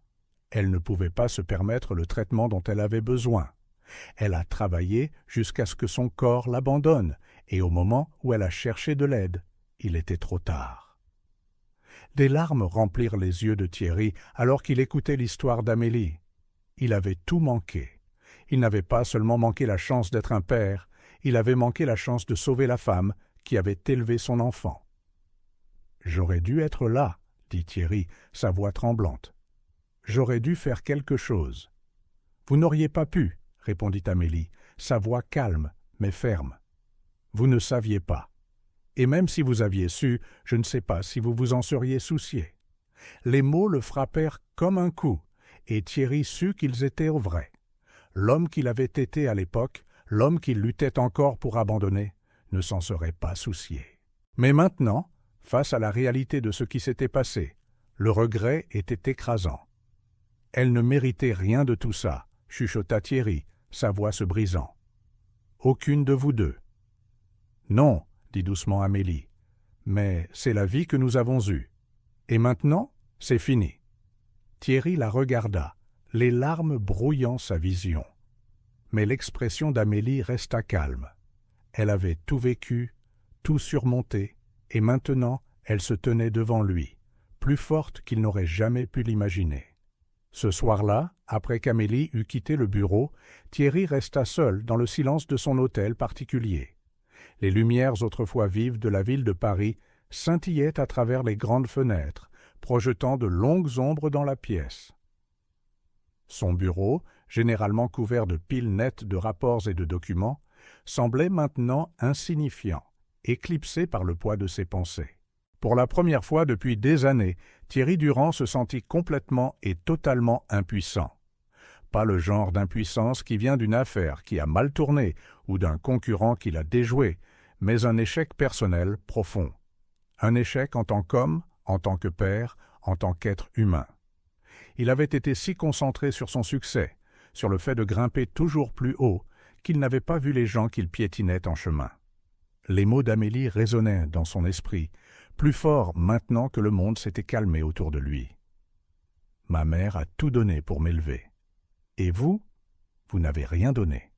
Speaker 1: Elle ne pouvait pas se permettre le traitement dont elle avait besoin. Elle a travaillé jusqu'à ce que son corps l'abandonne, et au moment où elle a cherché de l'aide, il était trop tard. » Des larmes remplirent les yeux de Thierry alors qu'il écoutait l'histoire d'Amélie. Il avait tout manqué. Il n'avait pas seulement manqué la chance d'être un père, il avait manqué la chance de sauver la femme qui avait élevé son enfant. « J'aurais dû être là, » dit Thierry, sa voix tremblante. « J'aurais dû faire quelque chose. »« Vous n'auriez pas pu, » répondit Amélie, sa voix calme mais ferme. « Vous ne saviez pas. Et même si vous aviez su, je ne sais pas si vous vous en seriez soucié. » Les mots le frappèrent comme un coup, et Thierry sut qu'ils étaient au vrai. L'homme qu'il avait été à l'époque, l'homme qu'il luttait encore pour abandonner, ne s'en serait pas soucié. Mais maintenant, face à la réalité de ce qui s'était passé, le regret était écrasant. « Elle ne méritait rien de tout ça, » chuchota Thierry, sa voix se brisant. « Aucune de vous deux. »« Non, » dit doucement Amélie, « mais c'est la vie que nous avons eue. Et maintenant, c'est fini. » Thierry la regarda, les larmes brouillant sa vision. Mais l'expression d'Amélie resta calme. Elle avait tout vécu, tout surmonté, et maintenant elle se tenait devant lui, plus forte qu'il n'aurait jamais pu l'imaginer. Ce soir-là, après qu'Amélie eut quitté le bureau, Thierry resta seul dans le silence de son hôtel particulier. Les lumières autrefois vives de la ville de Paris scintillaient à travers les grandes fenêtres, projetant de longues ombres dans la pièce. Son bureau, généralement couvert de piles nettes de rapports et de documents, semblait maintenant insignifiant, éclipsé par le poids de ses pensées. Pour la première fois depuis des années, Thierry Durand se sentit complètement et totalement impuissant. Pas le genre d'impuissance qui vient d'une affaire qui a mal tourné ou d'un concurrent qui l'a déjoué, mais un échec personnel profond. Un échec en tant qu'homme, en tant que père, en tant qu'être humain. Il avait été si concentré sur son succès, sur le fait de grimper toujours plus haut, qu'il n'avait pas vu les gens qu'il piétinait en chemin. Les mots d'Amélie résonnaient dans son esprit, plus fort maintenant que le monde s'était calmé autour de lui. « Ma mère a tout donné pour m'élever. Et vous, vous n'avez rien donné. »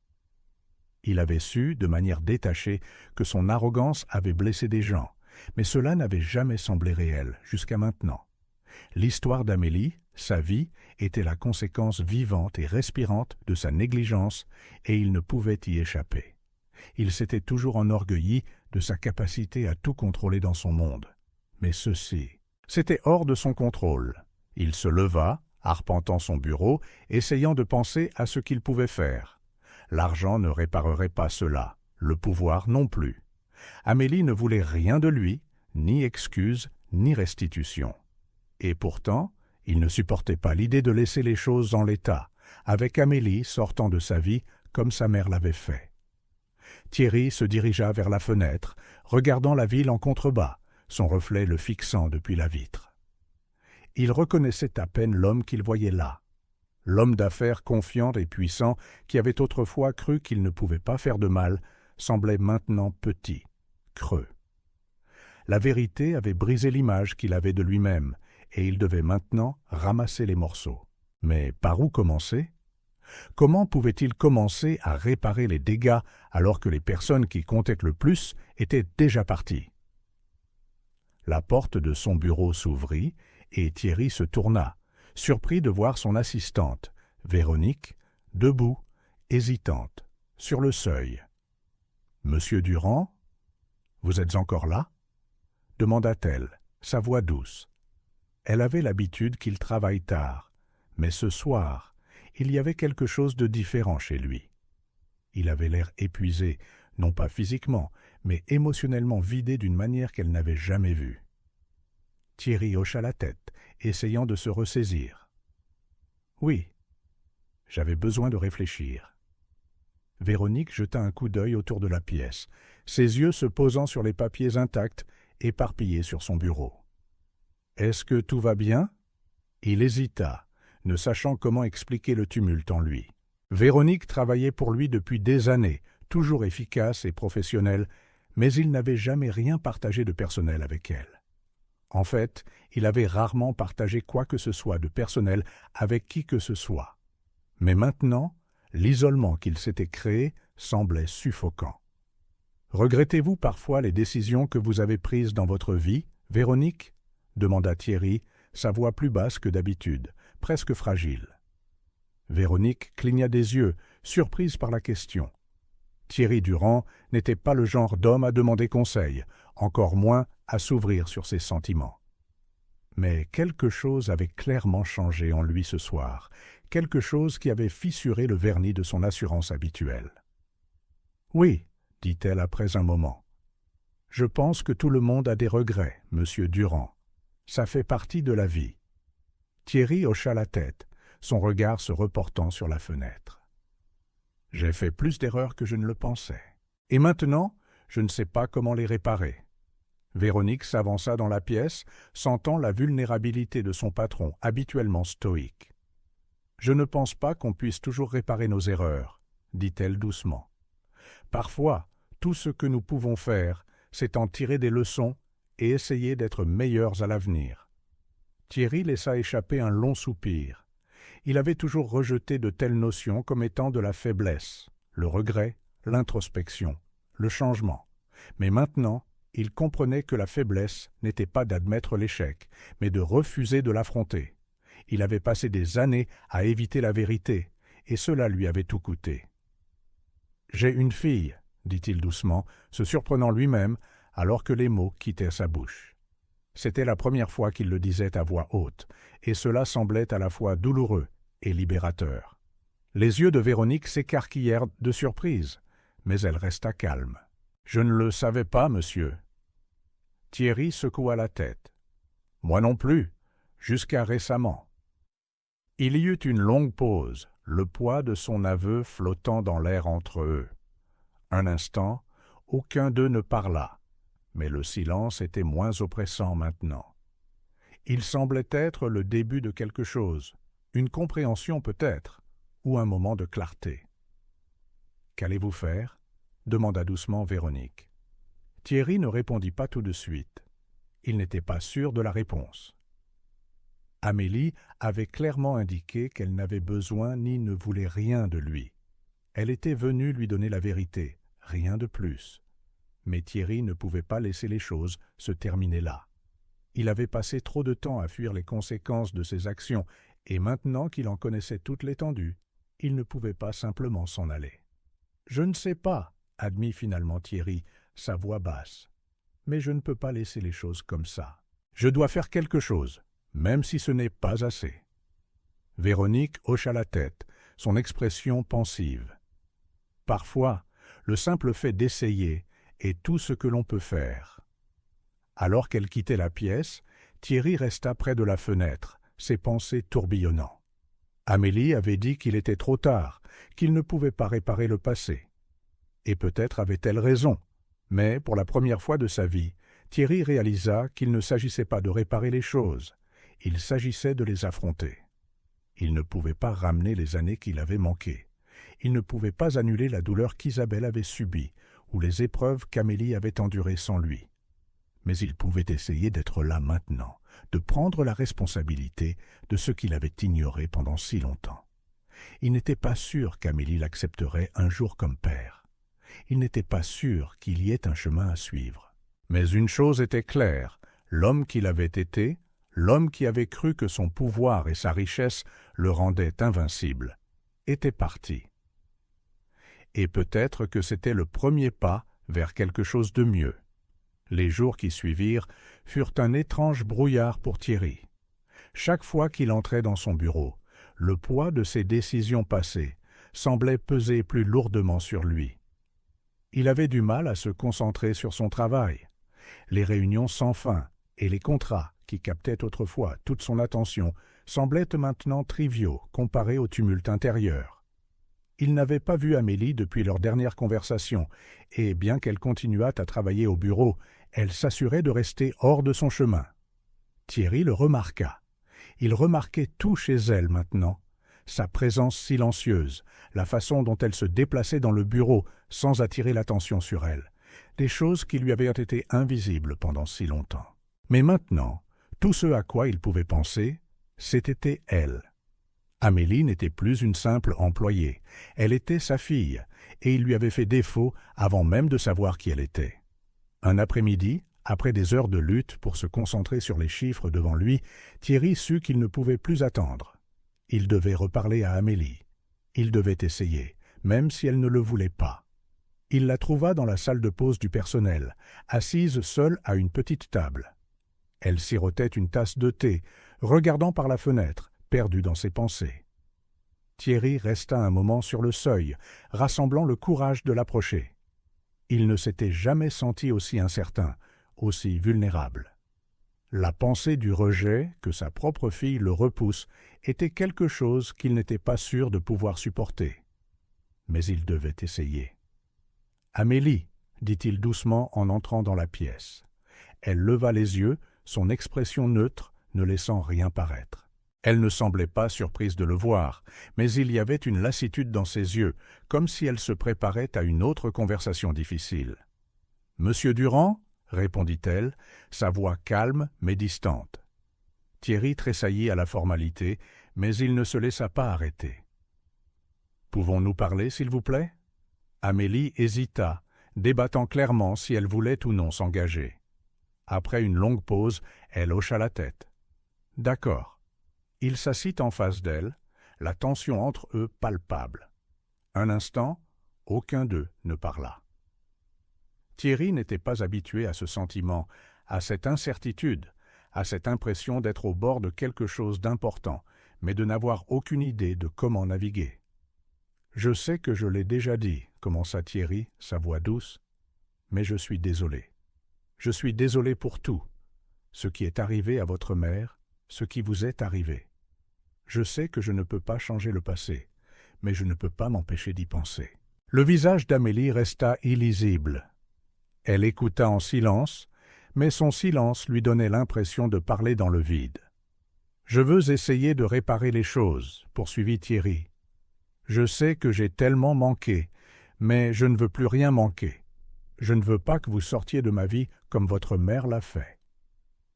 Speaker 1: Il avait su, de manière détachée, que son arrogance avait blessé des gens, mais cela n'avait jamais semblé réel jusqu'à maintenant. L'histoire d'Amélie, sa vie, était la conséquence vivante et respirante de sa négligence, et il ne pouvait y échapper. Il s'était toujours enorgueilli de sa capacité à tout contrôler dans son monde. Mais ceci, c'était hors de son contrôle. Il se leva, arpentant son bureau, essayant de penser à ce qu'il pouvait faire. L'argent ne réparerait pas cela, le pouvoir non plus. Amélie ne voulait rien de lui, ni excuse, ni restitution. Et pourtant, il ne supportait pas l'idée de laisser les choses en l'état, avec Amélie sortant de sa vie comme sa mère l'avait fait. Thierry se dirigea vers la fenêtre, regardant la ville en contrebas, son reflet le fixant depuis la vitre. Il reconnaissait à peine l'homme qu'il voyait là. L'homme d'affaires confiant et puissant, qui avait autrefois cru qu'il ne pouvait pas faire de mal, semblait maintenant petit, creux. La vérité avait brisé l'image qu'il avait de lui-même, et il devait maintenant ramasser les morceaux. Mais par où commencer? Comment pouvait-il commencer à réparer les dégâts alors que les personnes qui comptaient le plus étaient déjà parties? La porte de son bureau s'ouvrit et Thierry se tourna, surpris de voir son assistante, Véronique, debout, hésitante, sur le seuil. « Monsieur Durand, vous êtes encore là ?» demanda-t-elle, sa voix douce. Elle avait l'habitude qu'il travaille tard, mais ce soir, il y avait quelque chose de différent chez lui. Il avait l'air épuisé, non pas physiquement, mais émotionnellement vidé d'une manière qu'elle n'avait jamais vue. Thierry hocha la tête, essayant de se ressaisir. « Oui, j'avais besoin de réfléchir. » Véronique jeta un coup d'œil autour de la pièce, ses yeux se posant sur les papiers intacts, éparpillés sur son bureau. « Est-ce que tout va bien ?» Il hésita, ne sachant comment expliquer le tumulte en lui. Véronique travaillait pour lui depuis des années, toujours efficace et professionnelle, mais il n'avait jamais rien partagé de personnel avec elle. En fait, il avait rarement partagé quoi que ce soit de personnel avec qui que ce soit. Mais maintenant, l'isolement qu'il s'était créé semblait suffocant. « Regrettez-vous parfois les décisions que vous avez prises dans votre vie, Véronique ?» demanda Thierry, sa voix plus basse que d'habitude, presque fragile. Véronique cligna des yeux, surprise par la question. Thierry Durand n'était pas le genre d'homme à demander conseil, encore moins à s'ouvrir sur ses sentiments. Mais quelque chose avait clairement changé en lui ce soir, quelque chose qui avait fissuré le vernis de son assurance habituelle. « Oui, » dit-elle après un moment. « Je pense que tout le monde a des regrets, monsieur Durand. Ça fait partie de la vie. » Thierry hocha la tête, son regard se reportant sur la fenêtre. « J'ai fait plus d'erreurs que je ne le pensais. Et maintenant, je ne sais pas comment les réparer. » Véronique s'avança dans la pièce, sentant la vulnérabilité de son patron, habituellement stoïque. « Je ne pense pas qu'on puisse toujours réparer nos erreurs, » dit-elle doucement. « Parfois, tout ce que nous pouvons faire, c'est en tirer des leçons et essayer d'être meilleurs à l'avenir. » Thierry laissa échapper un long soupir. Il avait toujours rejeté de telles notions comme étant de la faiblesse, le regret, l'introspection, le changement. Mais maintenant, il comprenait que la faiblesse n'était pas d'admettre l'échec, mais de refuser de l'affronter. Il avait passé des années à éviter la vérité, et cela lui avait tout coûté. « J'ai une fille, » dit-il doucement, se surprenant lui-même, alors que les mots quittaient sa bouche. C'était la première fois qu'il le disait à voix haute, et cela semblait à la fois douloureux et libérateur. Les yeux de Véronique s'écarquillèrent de surprise, mais elle resta calme. « Je ne le savais pas, monsieur. » Thierry secoua la tête. « Moi non plus, jusqu'à récemment. » Il y eut une longue pause, le poids de son aveu flottant dans l'air entre eux. Un instant, aucun d'eux ne parla, mais le silence était moins oppressant maintenant. Il semblait être le début de quelque chose, une compréhension peut-être, ou un moment de clarté. « Qu'allez-vous faire ?» demanda doucement Véronique. Thierry ne répondit pas tout de suite. Il n'était pas sûr de la réponse. Amélie avait clairement indiqué qu'elle n'avait besoin ni ne voulait rien de lui. Elle était venue lui donner la vérité, rien de plus. Mais Thierry ne pouvait pas laisser les choses se terminer là. Il avait passé trop de temps à fuir les conséquences de ses actions, et maintenant qu'il en connaissait toute l'étendue, il ne pouvait pas simplement s'en aller. « Je ne sais pas, » admit finalement Thierry, sa voix basse. « Mais je ne peux pas laisser les choses comme ça. Je dois faire quelque chose, même si ce n'est pas assez. » Véronique hocha la tête, son expression pensive. « Parfois, le simple fait d'essayer est tout ce que l'on peut faire. » Alors qu'elle quittait la pièce, Thierry resta près de la fenêtre, ses pensées tourbillonnant. Amélie avait dit qu'il était trop tard, qu'il ne pouvait pas réparer le passé. Et peut-être avait-elle raison, mais pour la première fois de sa vie, Thierry réalisa qu'il ne s'agissait pas de réparer les choses, il s'agissait de les affronter. Il ne pouvait pas ramener les années qu'il avait manquées. Il ne pouvait pas annuler la douleur qu'Isabelle avait subie ou les épreuves qu'Amélie avait endurées sans lui. Mais il pouvait essayer d'être là maintenant, de prendre la responsabilité de ce qu'il avait ignoré pendant si longtemps. Il n'était pas sûr qu'Amélie l'accepterait un jour comme père. Il n'était pas sûr qu'il y ait un chemin à suivre. Mais une chose était claire, l'homme qu'il avait été, l'homme qui avait cru que son pouvoir et sa richesse le rendaient invincible, était parti. Et peut-être que c'était le premier pas vers quelque chose de mieux. Les jours qui suivirent furent un étrange brouillard pour Thierry. Chaque fois qu'il entrait dans son bureau, le poids de ses décisions passées semblait peser plus lourdement sur lui. Il avait du mal à se concentrer sur son travail. Les réunions sans fin et les contrats qui captaient autrefois toute son attention semblaient maintenant triviaux comparés au tumulte intérieur. Il n'avait pas vu Amélie depuis leur dernière conversation, et bien qu'elle continuât à travailler au bureau, elle s'assurait de rester hors de son chemin. Thierry le remarqua. Il remarquait tout chez elle maintenant, sa présence silencieuse, la façon dont elle se déplaçait dans le bureau sans attirer l'attention sur elle, des choses qui lui avaient été invisibles pendant si longtemps. Mais maintenant, tout ce à quoi il pouvait penser, c'était elle. Amélie n'était plus une simple employée, elle était sa fille, et il lui avait fait défaut avant même de savoir qui elle était. Un après-midi, après des heures de lutte pour se concentrer sur les chiffres devant lui, Thierry sut qu'il ne pouvait plus attendre. Il devait reparler à Amélie. Il devait essayer, même si elle ne le voulait pas. Il la trouva dans la salle de pause du personnel, assise seule à une petite table. Elle sirotait une tasse de thé, regardant par la fenêtre, perdue dans ses pensées. Thierry resta un moment sur le seuil, rassemblant le courage de l'approcher. Il ne s'était jamais senti aussi incertain, aussi vulnérable. La pensée du rejet, que sa propre fille le repousse, était quelque chose qu'il n'était pas sûr de pouvoir supporter. Mais il devait essayer. « Amélie » dit-il doucement en entrant dans la pièce. Elle leva les yeux, son expression neutre, ne laissant rien paraître. Elle ne semblait pas surprise de le voir, mais il y avait une lassitude dans ses yeux, comme si elle se préparait à une autre conversation difficile. « Monsieur Durand ?» répondit-elle, sa voix calme mais distante. Thierry tressaillit à la formalité, mais il ne se laissa pas arrêter. « Pouvons-nous parler, s'il vous plaît ?» Amélie hésita, débattant clairement si elle voulait ou non s'engager. Après une longue pause, elle hocha la tête. « D'accord. » Il s'assit en face d'elle, la tension entre eux palpable. Un instant, aucun d'eux ne parla. Thierry n'était pas habitué à ce sentiment, à cette incertitude, à cette impression d'être au bord de quelque chose d'important, mais de n'avoir aucune idée de comment naviguer. « Je sais que je l'ai déjà dit, » commença Thierry, sa voix douce, « mais je suis désolé. Je suis désolé pour tout, ce qui est arrivé à votre mère, ce qui vous est arrivé. Je sais que je ne peux pas changer le passé, mais je ne peux pas m'empêcher d'y penser. » Le visage d'Amélie resta illisible. Elle écouta en silence, mais son silence lui donnait l'impression de parler dans le vide. « Je veux essayer de réparer les choses, » poursuivit Thierry. « Je sais que j'ai tellement manqué, mais je ne veux plus rien manquer. Je ne veux pas que vous sortiez de ma vie comme votre mère l'a fait. »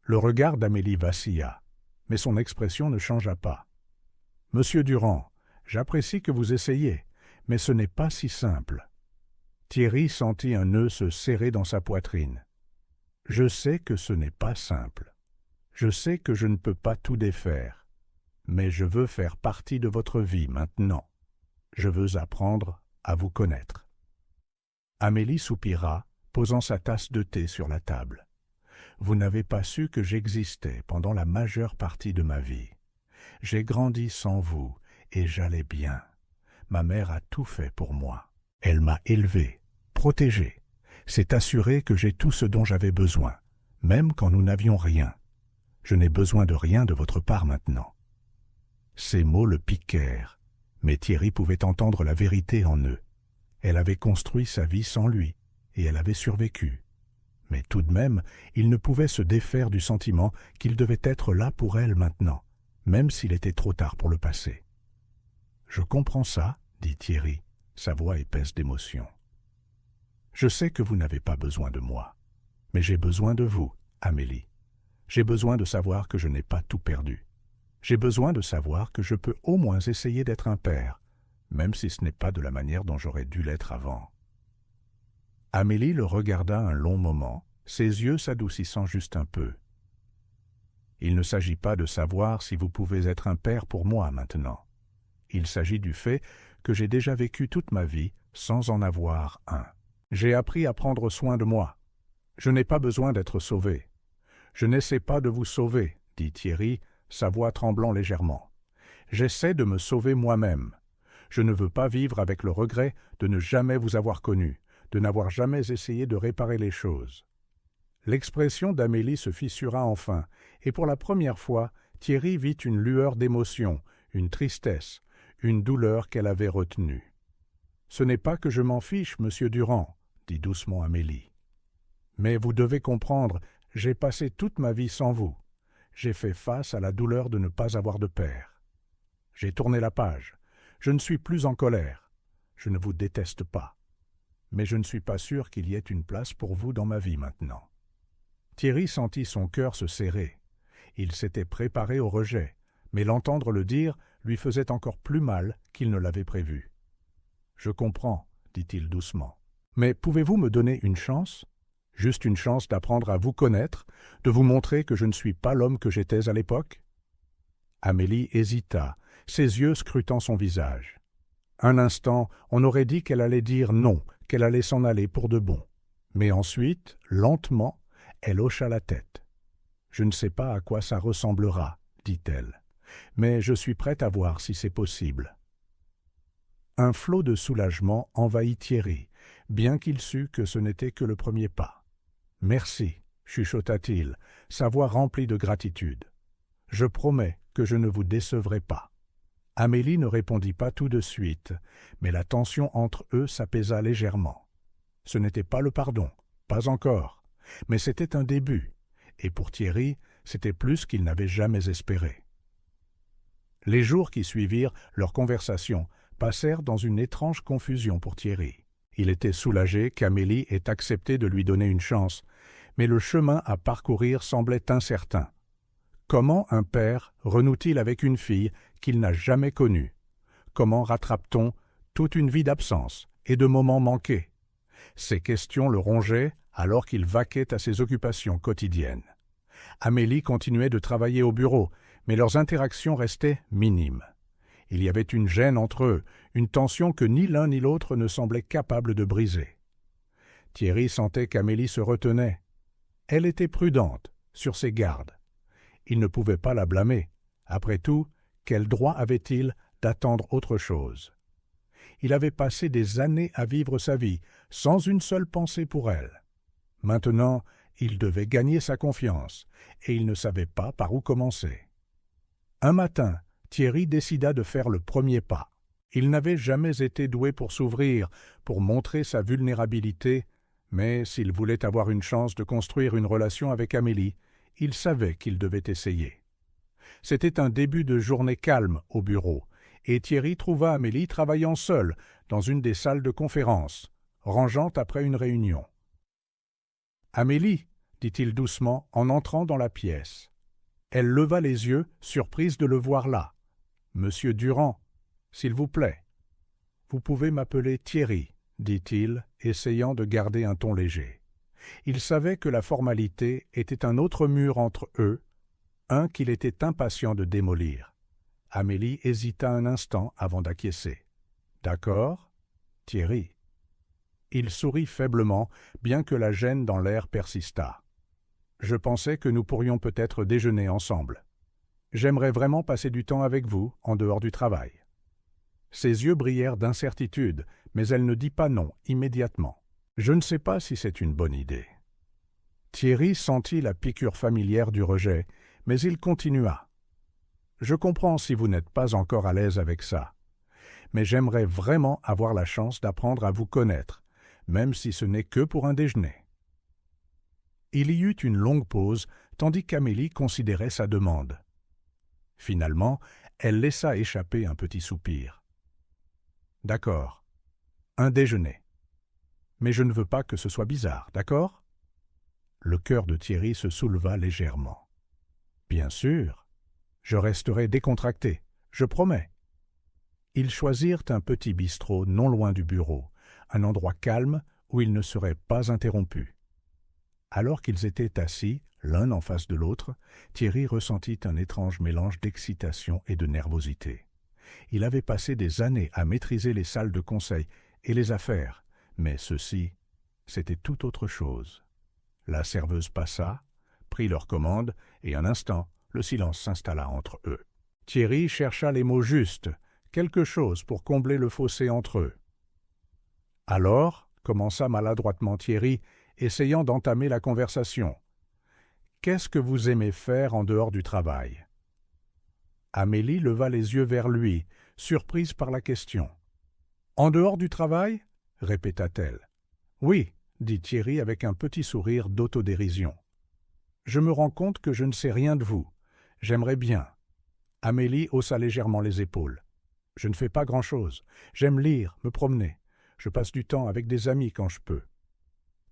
Speaker 1: Le regard d'Amélie vacilla, mais son expression ne changea pas. « Monsieur Durand, j'apprécie que vous essayiez, mais ce n'est pas si simple. » Thierry sentit un nœud se serrer dans sa poitrine. « Je sais que ce n'est pas simple. Je sais que je ne peux pas tout défaire. Mais je veux faire partie de votre vie maintenant. Je veux apprendre à vous connaître. » Amélie soupira, posant sa tasse de thé sur la table. « Vous n'avez pas su que j'existais pendant la majeure partie de ma vie. J'ai grandi sans vous et j'allais bien. Ma mère a tout fait pour moi. Elle m'a élevé, protégé, s'est assurée que j'ai tout ce dont j'avais besoin, même quand nous n'avions rien. Je n'ai besoin de rien de votre part maintenant. » Ces mots le piquèrent, mais Thierry pouvait entendre la vérité en eux. Elle avait construit sa vie sans lui, et elle avait survécu. Mais tout de même, il ne pouvait se défaire du sentiment qu'il devait être là pour elle maintenant, même s'il était trop tard pour le passer. « Je comprends ça, » dit Thierry, sa voix épaisse d'émotion. « Je sais que vous n'avez pas besoin de moi, mais j'ai besoin de vous, Amélie. J'ai besoin de savoir que je n'ai pas tout perdu. J'ai besoin de savoir que je peux au moins essayer d'être un père, même si ce n'est pas de la manière dont j'aurais dû l'être avant. » Amélie le regarda un long moment, ses yeux s'adoucissant juste un peu. « Il ne s'agit pas de savoir si vous pouvez être un père pour moi maintenant. Il s'agit du fait que j'ai déjà vécu toute ma vie sans en avoir un. J'ai appris à prendre soin de moi. Je n'ai pas besoin d'être sauvé. Je n'essaie pas de vous sauver, dit Thierry, sa voix tremblant légèrement. J'essaie de me sauver moi-même. Je ne veux pas vivre avec le regret de ne jamais vous avoir connu, de n'avoir jamais essayé de réparer les choses. » L'expression d'Amélie se fissura enfin, et pour la première fois, Thierry vit une lueur d'émotion, une tristesse, une douleur qu'elle avait retenue. « Ce n'est pas que je m'en fiche, monsieur Durand, » dit doucement Amélie. « Mais vous devez comprendre, j'ai passé toute ma vie sans vous. J'ai fait face à la douleur de ne pas avoir de père. J'ai tourné la page. Je ne suis plus en colère. Je ne vous déteste pas. Mais je ne suis pas sûr qu'il y ait une place pour vous dans ma vie maintenant. » Thierry sentit son cœur se serrer. Il s'était préparé au rejet, mais l'entendre le dire lui faisait encore plus mal qu'il ne l'avait prévu. « Je comprends, » dit-il doucement. « Mais pouvez-vous me donner une chance ? Juste une chance d'apprendre à vous connaître, de vous montrer que je ne suis pas l'homme que j'étais à l'époque ?» Amélie hésita, ses yeux scrutant son visage. Un instant, on aurait dit qu'elle allait dire non, qu'elle allait s'en aller pour de bon. Mais ensuite, lentement, elle hocha la tête. « Je ne sais pas à quoi ça ressemblera, » dit-elle, « mais je suis prête à voir si c'est possible. » Un flot de soulagement envahit Thierry, bien qu'il sût que ce n'était que le premier pas. « Merci, » chuchota-t-il, sa voix remplie de gratitude. « Je promets que je ne vous décevrai pas. » Amélie ne répondit pas tout de suite, mais la tension entre eux s'apaisa légèrement. Ce n'était pas le pardon, pas encore, mais c'était un début, et pour Thierry, c'était plus qu'il n'avait jamais espéré. Les jours qui suivirent leur conversation passèrent dans une étrange confusion pour Thierry. Il était soulagé qu'Amélie ait accepté de lui donner une chance, mais le chemin à parcourir semblait incertain. Comment un père renoue-t-il avec une fille qu'il n'a jamais connue? Comment rattrape-t-on toute une vie d'absence et de moments manqués? Ces questions le rongeaient alors qu'il vaquait à ses occupations quotidiennes. Amélie continuait de travailler au bureau, mais leurs interactions restaient minimes. Il y avait une gêne entre eux, une tension que ni l'un ni l'autre ne semblait capable de briser. Thierry sentait qu'Amélie se retenait. Elle était prudente, sur ses gardes. Il ne pouvait pas la blâmer. Après tout, quel droit avait-il d'attendre autre chose? Il avait passé des années à vivre sa vie, sans une seule pensée pour elle. Maintenant, il devait gagner sa confiance, et il ne savait pas par où commencer. Un matin, Thierry décida de faire le premier pas. Il n'avait jamais été doué pour s'ouvrir, pour montrer sa vulnérabilité, mais s'il voulait avoir une chance de construire une relation avec Amélie, il savait qu'il devait essayer. C'était un début de journée calme au bureau, et Thierry trouva Amélie travaillant seule dans une des salles de conférence, rangeant après une réunion. « Amélie » dit-il doucement en entrant dans la pièce. Elle leva les yeux, surprise de le voir là. « Monsieur Durand, s'il vous plaît. »« Vous pouvez m'appeler Thierry, » dit-il, essayant de garder un ton léger. Il savait que la formalité était un autre mur entre eux, un qu'il était impatient de démolir. Amélie hésita un instant avant d'acquiescer. « D'accord, Thierry. » Il sourit faiblement, bien que la gêne dans l'air persistât. « Je pensais que nous pourrions peut-être déjeuner ensemble. J'aimerais vraiment passer du temps avec vous, en dehors du travail. » Ses yeux brillèrent d'incertitude, mais elle ne dit pas non immédiatement. « Je ne sais pas si c'est une bonne idée. » Thierry sentit la piqûre familière du rejet, mais il continua. « Je comprends si vous n'êtes pas encore à l'aise avec ça, mais j'aimerais vraiment avoir la chance d'apprendre à vous connaître, même si ce n'est que pour un déjeuner. » Il y eut une longue pause, tandis qu'Amélie considérait sa demande. Finalement, elle laissa échapper un petit soupir. « D'accord. Un déjeuner. Mais je ne veux pas que ce soit bizarre, d'accord ?» Le cœur de Thierry se souleva légèrement. « Bien sûr. Je resterai décontracté, je promets. » Ils choisirent un petit bistrot non loin du bureau, un endroit calme où ils ne seraient pas interrompus. Alors qu'ils étaient assis, l'un en face de l'autre, Thierry ressentit un étrange mélange d'excitation et de nervosité. Il avait passé des années à maîtriser les salles de conseil et les affaires, mais ceci, c'était tout autre chose. La serveuse passa, prit leur commande, et un instant, le silence s'installa entre eux. Thierry chercha les mots justes, quelque chose pour combler le fossé entre eux. « Alors, commença maladroitement Thierry, essayant d'entamer la conversation, « qu'est-ce que vous aimez faire en dehors du travail ?» Amélie leva les yeux vers lui, surprise par la question. « En dehors du travail ?» répéta-t-elle. « Oui, » dit Thierry avec un petit sourire d'autodérision. « Je me rends compte que je ne sais rien de vous. J'aimerais bien. » Amélie haussa légèrement les épaules. « Je ne fais pas grand-chose. J'aime lire, me promener. Je passe du temps avec des amis quand je peux. »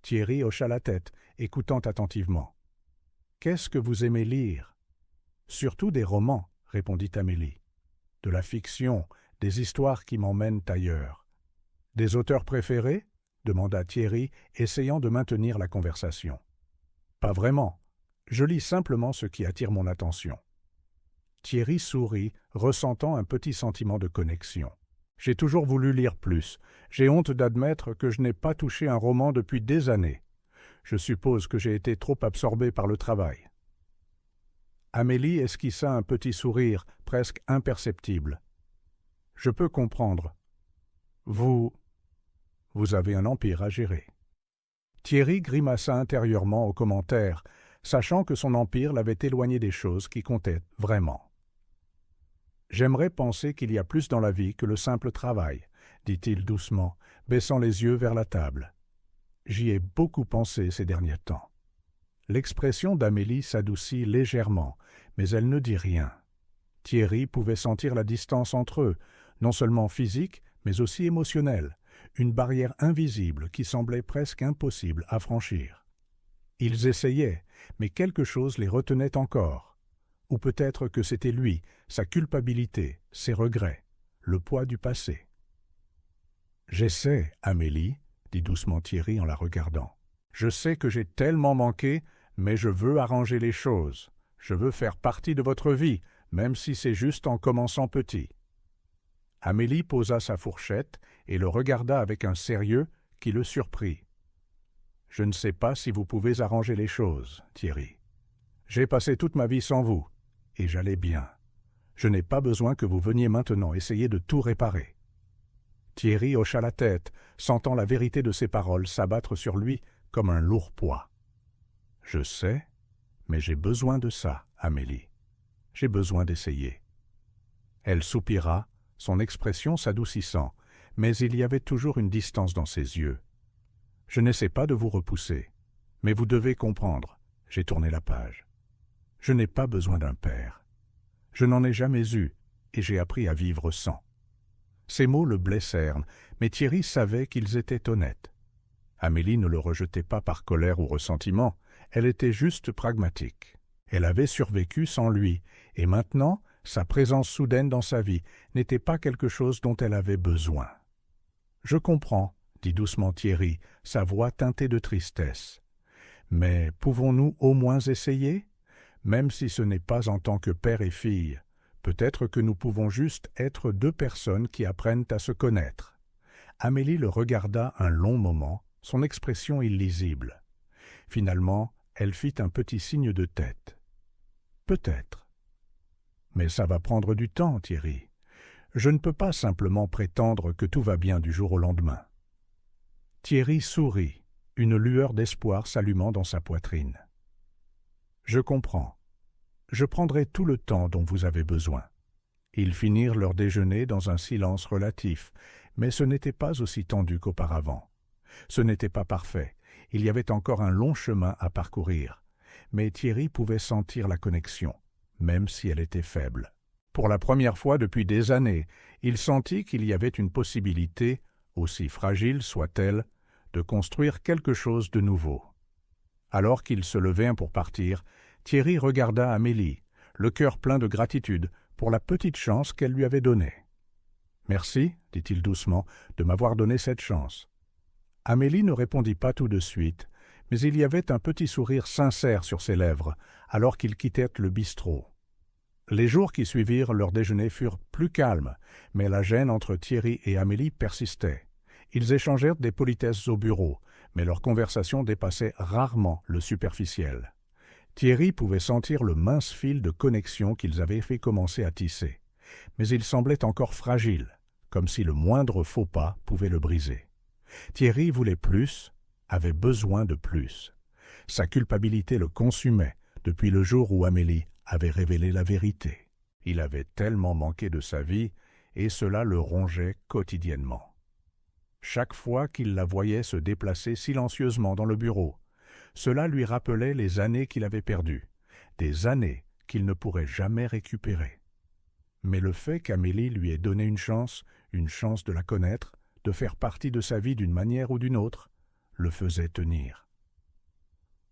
Speaker 1: Thierry hocha la tête, écoutant attentivement. « Qu'est-ce que vous aimez lire ?»« Surtout des romans, » répondit Amélie. « De la fiction, des histoires qui m'emmènent ailleurs. »« Des auteurs préférés ?» demanda Thierry, essayant de maintenir la conversation. « Pas vraiment. Je lis simplement ce qui attire mon attention. » Thierry sourit, ressentant un petit sentiment de connexion. « J'ai toujours voulu lire plus. J'ai honte d'admettre que je n'ai pas touché un roman depuis des années. Je suppose que j'ai été trop absorbé par le travail. » Amélie esquissa un petit sourire, presque imperceptible. « Je peux comprendre. Vous avez un empire à gérer. » Thierry grimaça intérieurement au commentaire, sachant que son empire l'avait éloigné des choses qui comptaient vraiment. « J'aimerais penser qu'il y a plus dans la vie que le simple travail, » dit-il doucement, baissant les yeux vers la table. « J'y ai beaucoup pensé ces derniers temps. » L'expression d'Amélie s'adoucit légèrement, mais elle ne dit rien. Thierry pouvait sentir la distance entre eux, non seulement physique, mais aussi émotionnelle, une barrière invisible qui semblait presque impossible à franchir. Ils essayaient, mais quelque chose les retenait encore. Ou peut-être que c'était lui, sa culpabilité, ses regrets, le poids du passé. « J'essaie, Amélie, » dit doucement Thierry en la regardant. « Je sais que j'ai tellement manqué, mais je veux arranger les choses. Je veux faire partie de votre vie, même si c'est juste en commençant petit. » Amélie posa sa fourchette et le regarda avec un sérieux qui le surprit. « Je ne sais pas si vous pouvez arranger les choses, Thierry. J'ai passé toute ma vie sans vous, et j'allais bien. Je n'ai pas besoin que vous veniez maintenant essayer de tout réparer. » Thierry hocha la tête, sentant la vérité de ses paroles s'abattre sur lui comme un lourd poids. « Je sais, mais j'ai besoin de ça, Amélie. J'ai besoin d'essayer. » Elle soupira, son expression s'adoucissant, mais il y avait toujours une distance dans ses yeux. « Je n'essaie pas de vous repousser, mais vous devez comprendre, j'ai tourné la page. Je n'ai pas besoin d'un père. Je n'en ai jamais eu, et j'ai appris à vivre sans. » Ces mots le blessèrent, mais Thierry savait qu'ils étaient honnêtes. Amélie ne le rejetait pas par colère ou ressentiment, elle était juste pragmatique. Elle avait survécu sans lui, et maintenant, sa présence soudaine dans sa vie n'était pas quelque chose dont elle avait besoin. « Je comprends, » dit doucement Thierry, sa voix teintée de tristesse. « Mais pouvons-nous au moins essayer? Même si ce n'est pas en tant que père et fille. Peut-être que nous pouvons juste être deux personnes qui apprennent à se connaître. » Amélie le regarda un long moment, son expression illisible. Finalement, elle fit un petit signe de tête. « Peut-être. Mais ça va prendre du temps, Thierry. Je ne peux pas simplement prétendre que tout va bien du jour au lendemain. » Thierry sourit, une lueur d'espoir s'allumant dans sa poitrine. « Je comprends. Je prendrai tout le temps dont vous avez besoin. » Ils finirent leur déjeuner dans un silence relatif, mais ce n'était pas aussi tendu qu'auparavant. Ce n'était pas parfait, il y avait encore un long chemin à parcourir, mais Thierry pouvait sentir la connexion, même si elle était faible. Pour la première fois depuis des années, il sentit qu'il y avait une possibilité, aussi fragile soit-elle, de construire quelque chose de nouveau. Alors qu'il se levait pour partir, Thierry regarda Amélie, le cœur plein de gratitude pour la petite chance qu'elle lui avait donnée. « Merci, dit-il doucement, de m'avoir donné cette chance. » Amélie ne répondit pas tout de suite, mais il y avait un petit sourire sincère sur ses lèvres, alors qu'ils quittèrent le bistrot. Les jours qui suivirent leur déjeuner furent plus calmes, mais la gêne entre Thierry et Amélie persistait. Ils échangèrent des politesses au bureau, mais leur conversation dépassait rarement le superficiel. Thierry pouvait sentir le mince fil de connexion qu'ils avaient fait commencer à tisser, mais il semblait encore fragile, comme si le moindre faux pas pouvait le briser. Thierry voulait plus, avait besoin de plus. Sa culpabilité le consumait depuis le jour où Amélie avait révélé la vérité. Il avait tellement manqué de sa vie, et cela le rongeait quotidiennement. Chaque fois qu'il la voyait se déplacer silencieusement dans le bureau, cela lui rappelait les années qu'il avait perdues, des années qu'il ne pourrait jamais récupérer. Mais le fait qu'Amélie lui ait donné une chance de la connaître, de faire partie de sa vie d'une manière ou d'une autre, le faisait tenir.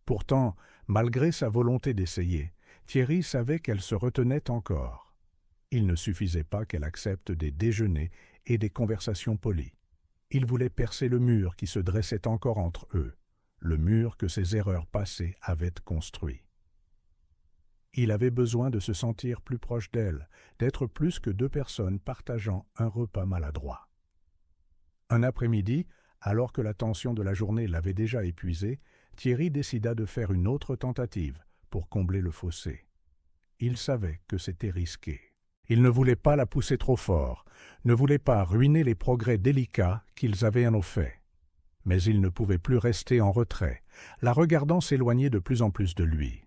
Speaker 1: Pourtant, malgré sa volonté d'essayer, Thierry savait qu'elle se retenait encore. Il ne suffisait pas qu'elle accepte des déjeuners et des conversations polies. Il voulait percer le mur qui se dressait encore entre eux, le mur que ses erreurs passées avaient construit. Il avait besoin de se sentir plus proche d'elle, d'être plus que deux personnes partageant un repas maladroit. Un après-midi, alors que la tension de la journée l'avait déjà épuisé, Thierry décida de faire une autre tentative pour combler le fossé. Il savait que c'était risqué. Il ne voulait pas la pousser trop fort, ne voulait pas ruiner les progrès délicats qu'ils avaient en fait. Mais il ne pouvait plus rester en retrait, la regardant s'éloigner de plus en plus de lui.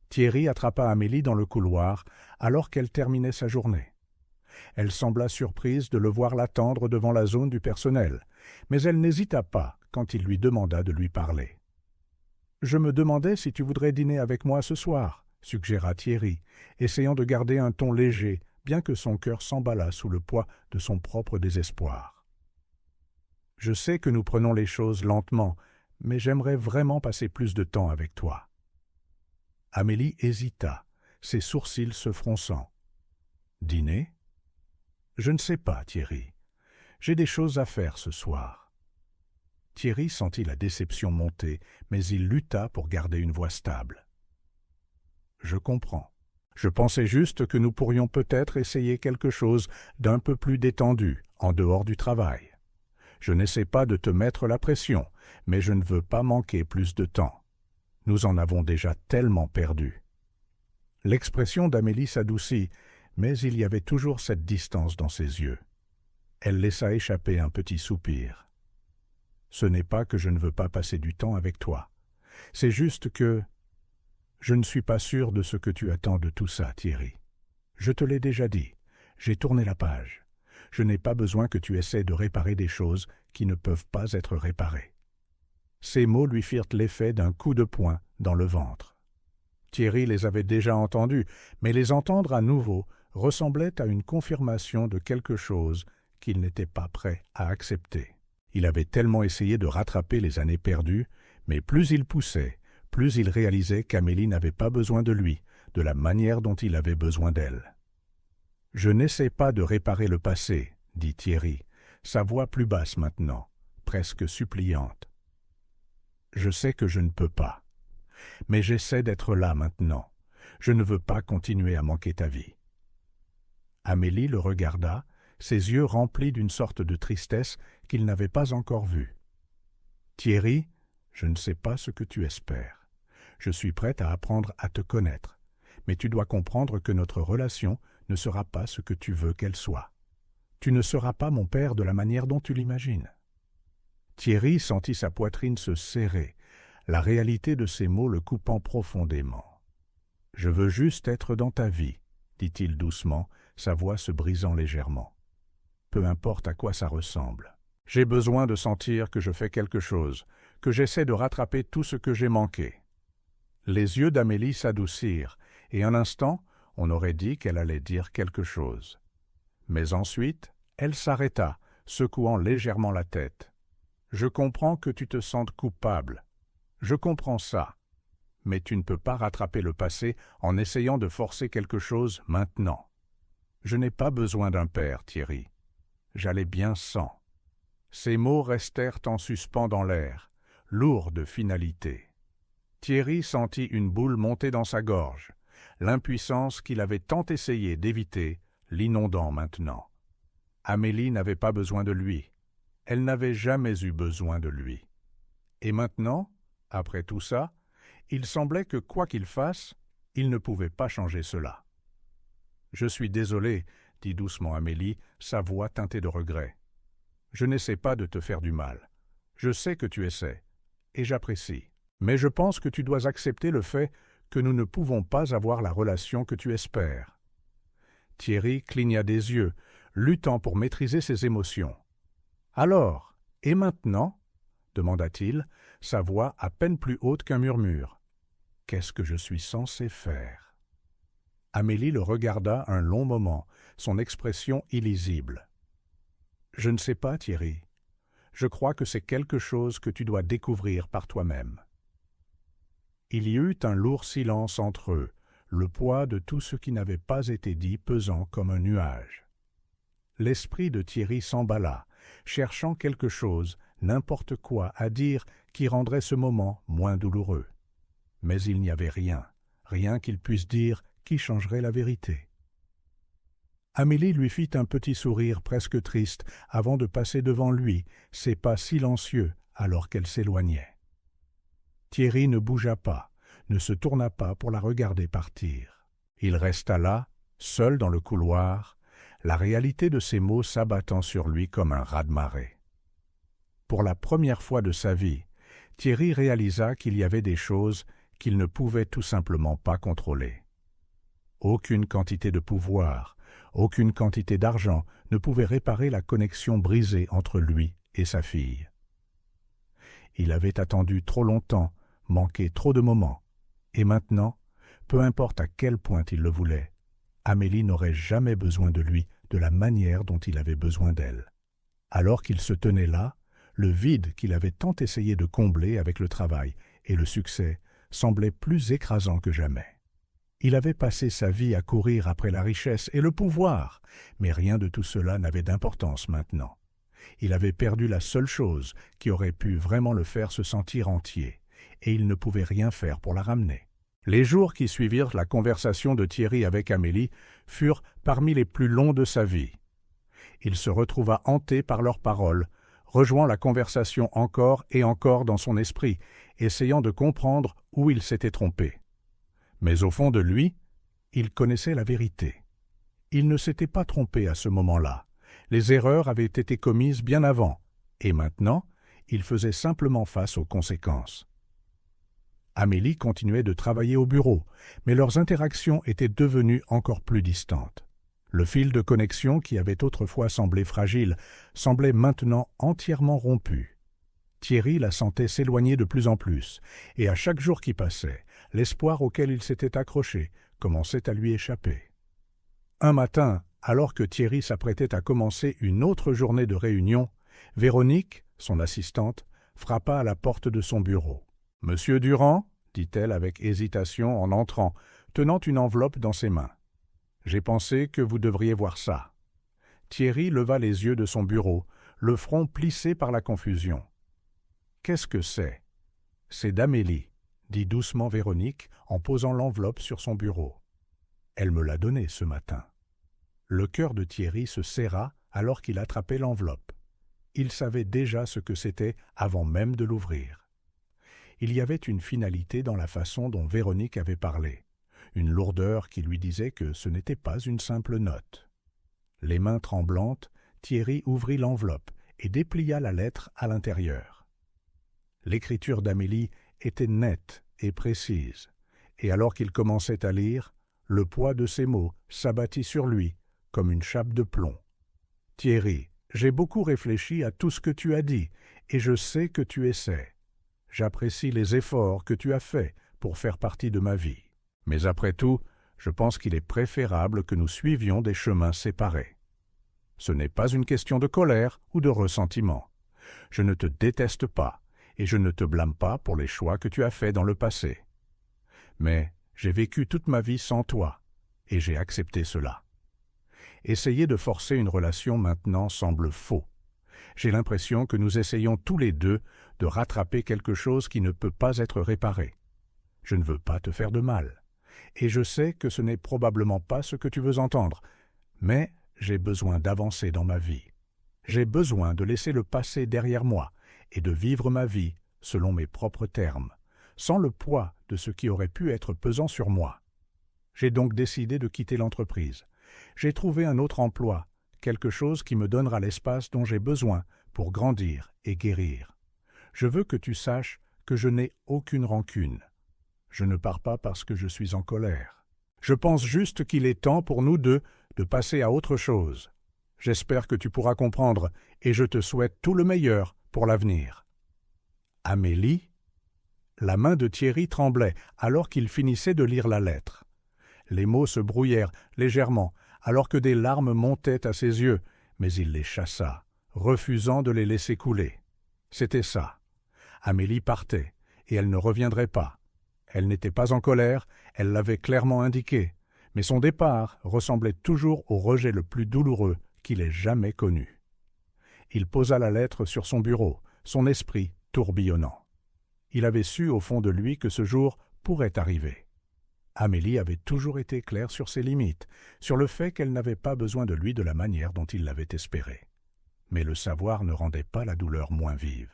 Speaker 1: Thierry attrapa Amélie dans le couloir alors qu'elle terminait sa journée. Elle sembla surprise de le voir l'attendre devant la zone du personnel, mais elle n'hésita pas quand il lui demanda de lui parler. « Je me demandais si tu voudrais dîner avec moi ce soir, » suggéra Thierry, essayant de garder un ton léger, bien que son cœur s'emballât sous le poids de son propre désespoir. « Je sais que nous prenons les choses lentement, mais j'aimerais vraiment passer plus de temps avec toi. » Amélie hésita, ses sourcils se fronçant. « Dîner ? » ?»« Je ne sais pas, Thierry. J'ai des choses à faire ce soir. » Thierry sentit la déception monter, mais il lutta pour garder une voix stable. « Je comprends. Je pensais juste que nous pourrions peut-être essayer quelque chose d'un peu plus détendu, en dehors du travail. Je n'essaie pas de te mettre la pression, mais je ne veux pas manquer plus de temps. Nous en avons déjà tellement perdu. » L'expression d'Amélie s'adoucit, mais il y avait toujours cette distance dans ses yeux. Elle laissa échapper un petit soupir. « Ce n'est pas que je ne veux pas passer du temps avec toi. C'est juste que... je ne suis pas sûr de ce que tu attends de tout ça, Thierry. Je te l'ai déjà dit, j'ai tourné la page. Je n'ai pas besoin que tu essaies de réparer des choses qui ne peuvent pas être réparées. » Ces mots lui firent l'effet d'un coup de poing dans le ventre. Thierry les avait déjà entendus, mais les entendre à nouveau ressemblait à une confirmation de quelque chose qu'il n'était pas prêt à accepter. Il avait tellement essayé de rattraper les années perdues, mais plus il poussait, plus il réalisait qu'Amélie n'avait pas besoin de lui, de la manière dont il avait besoin d'elle. « Je n'essaie pas de réparer le passé, » dit Thierry, sa voix plus basse maintenant, presque suppliante. « Je sais que je ne peux pas, mais j'essaie d'être là maintenant. Je ne veux pas continuer à manquer ta vie. » Amélie le regarda, ses yeux remplis d'une sorte de tristesse qu'il n'avait pas encore vue. « Thierry, je ne sais pas ce que tu espères. Je suis prête à apprendre à te connaître, mais tu dois comprendre que notre relation ne sera pas ce que tu veux qu'elle soit. Tu ne seras pas mon père de la manière dont tu l'imagines. » Thierry sentit sa poitrine se serrer, la réalité de ces mots le coupant profondément. « Je veux juste être dans ta vie, » dit-il doucement, sa voix se brisant légèrement. « Peu importe à quoi ça ressemble. J'ai besoin de sentir que je fais quelque chose, que j'essaie de rattraper tout ce que j'ai manqué. » Les yeux d'Amélie s'adoucirent, et un instant, On aurait dit qu'elle allait dire quelque chose. Mais ensuite, elle s'arrêta, secouant légèrement la tête. « Je comprends que tu te sentes coupable. Je comprends ça. Mais tu ne peux pas rattraper le passé en essayant de forcer quelque chose maintenant. Je n'ai pas besoin d'un père, Thierry. J'allais bien sans. » Ces mots restèrent en suspens dans l'air, lourds de finalité. Thierry sentit une boule monter dans sa gorge, l'impuissance qu'il avait tant essayé d'éviter, l'inondant maintenant. Amélie n'avait pas besoin de lui. Elle n'avait jamais eu besoin de lui. Et maintenant, après tout ça, il semblait que quoi qu'il fasse, il ne pouvait pas changer cela. « Je suis désolé, » dit doucement Amélie, sa voix teintée de regret. « Je n'essaie pas de te faire du mal. Je sais que tu essaies, et j'apprécie. Mais je pense que tu dois accepter le fait que nous ne pouvons pas avoir la relation que tu espères. » Thierry cligna des yeux, luttant pour maîtriser ses émotions. « Alors, et maintenant ?» demanda-t-il, sa voix à peine plus haute qu'un murmure. « Qu'est-ce que je suis censé faire ?» Amélie le regarda un long moment, son expression illisible. « Je ne sais pas, Thierry. Je crois que c'est quelque chose que tu dois découvrir par toi-même. » Il y eut un lourd silence entre eux, le poids de tout ce qui n'avait pas été dit pesant comme un nuage. L'esprit de Thierry s'emballa, cherchant quelque chose, n'importe quoi, à dire qui rendrait ce moment moins douloureux. Mais il n'y avait rien, rien qu'il puisse dire qui changerait la vérité. Amélie lui fit un petit sourire presque triste avant de passer devant lui, ses pas silencieux alors qu'elle s'éloignait. Thierry ne bougea pas, ne se tourna pas pour la regarder partir. Il resta là, seul dans le couloir, la réalité de ses mots s'abattant sur lui comme un raz-de-marée. Pour la première fois de sa vie, Thierry réalisa qu'il y avait des choses qu'il ne pouvait tout simplement pas contrôler. Aucune quantité de pouvoir, aucune quantité d'argent ne pouvait réparer la connexion brisée entre lui et sa fille. Il avait attendu trop longtemps, manqué trop de moments, et maintenant, peu importe à quel point il le voulait, Amélie n'aurait jamais besoin de lui de la manière dont il avait besoin d'elle. Alors qu'il se tenait là, le vide qu'il avait tant essayé de combler avec le travail et le succès semblait plus écrasant que jamais. Il avait passé sa vie à courir après la richesse et le pouvoir, mais rien de tout cela n'avait d'importance maintenant. Il avait perdu la seule chose qui aurait pu vraiment le faire se sentir entier, et il ne pouvait rien faire pour la ramener. Les jours qui suivirent la conversation de Thierry avec Amélie furent parmi les plus longs de sa vie. Il se retrouva hanté par leurs paroles, rejoint la conversation encore et encore dans son esprit, essayant de comprendre où il s'était trompé. Mais au fond de lui, il connaissait la vérité. Il ne s'était pas trompé à ce moment-là. Les erreurs avaient été commises bien avant, et maintenant, il faisait simplement face aux conséquences. Amélie continuait de travailler au bureau, mais leurs interactions étaient devenues encore plus distantes. Le fil de connexion qui avait autrefois semblé fragile semblait maintenant entièrement rompu. Thierry la sentait s'éloigner de plus en plus, et à chaque jour qui passait, l'espoir auquel il s'était accroché commençait à lui échapper. Un matin, alors que Thierry s'apprêtait à commencer une autre journée de réunion, Véronique, son assistante, frappa à la porte de son bureau. « Monsieur Durand ?» dit-elle avec hésitation en entrant, tenant une enveloppe dans ses mains. « J'ai pensé que vous devriez voir ça. » Thierry leva les yeux de son bureau, le front plissé par la confusion. « Qu'est-ce que c'est ?»« C'est d'Amélie, » dit doucement Véronique en posant l'enveloppe sur son bureau. « Elle me l'a donnée ce matin. » Le cœur de Thierry se serra alors qu'il attrapait l'enveloppe. Il savait déjà ce que c'était avant même de l'ouvrir. Il y avait une finalité dans la façon dont Véronique avait parlé, une lourdeur qui lui disait que ce n'était pas une simple note. Les mains tremblantes, Thierry ouvrit l'enveloppe et déplia la lettre à l'intérieur. L'écriture d'Amélie était nette et précise, et alors qu'il commençait à lire, le poids de ses mots s'abattit sur lui comme une chape de plomb. « Thierry, j'ai beaucoup réfléchi à tout ce que tu as dit, et je sais que tu essaies. J'apprécie les efforts que tu as faits pour faire partie de ma vie. Mais après tout, Je pense qu'il est préférable que nous suivions des chemins séparés. Ce n'est pas une question de colère ou de ressentiment. Je ne te déteste pas, et je ne te blâme pas pour les choix que tu as faits dans le passé. Mais j'ai vécu toute ma vie sans toi, et j'ai accepté cela. Essayer de forcer une relation maintenant semble faux. J'ai l'impression que nous essayons tous les deux de rattraper quelque chose qui ne peut pas être réparé. Je ne veux pas te faire de mal, et je sais que ce n'est probablement pas ce que tu veux entendre, mais j'ai besoin d'avancer dans ma vie. J'ai besoin de laisser le passé derrière moi et de vivre ma vie selon mes propres termes, sans le poids de ce qui aurait pu être pesant sur moi. J'ai donc décidé de quitter l'entreprise. J'ai trouvé un autre emploi, quelque chose qui me donnera l'espace dont j'ai besoin pour grandir et guérir. Je veux que tu saches que je n'ai aucune rancune. Je ne pars pas parce que je suis en colère. Je pense juste qu'il est temps pour nous deux de passer à autre chose. J'espère que tu pourras comprendre et je te souhaite tout le meilleur pour l'avenir. Amélie. La main de Thierry tremblait alors qu'il finissait de lire la lettre. Les mots se brouillèrent légèrement alors que des larmes montaient à ses yeux, mais il les chassa, refusant de les laisser couler. C'était ça. Amélie partait, et elle ne reviendrait pas. Elle n'était pas en colère, elle l'avait clairement indiqué, mais son départ ressemblait toujours au rejet le plus douloureux qu'il ait jamais connu. Il posa la lettre sur son bureau, son esprit tourbillonnant. Il avait su au fond de lui que ce jour pourrait arriver. Amélie avait toujours été claire sur ses limites, sur le fait qu'elle n'avait pas besoin de lui de la manière dont il l'avait espéré. Mais le savoir ne rendait pas la douleur moins vive.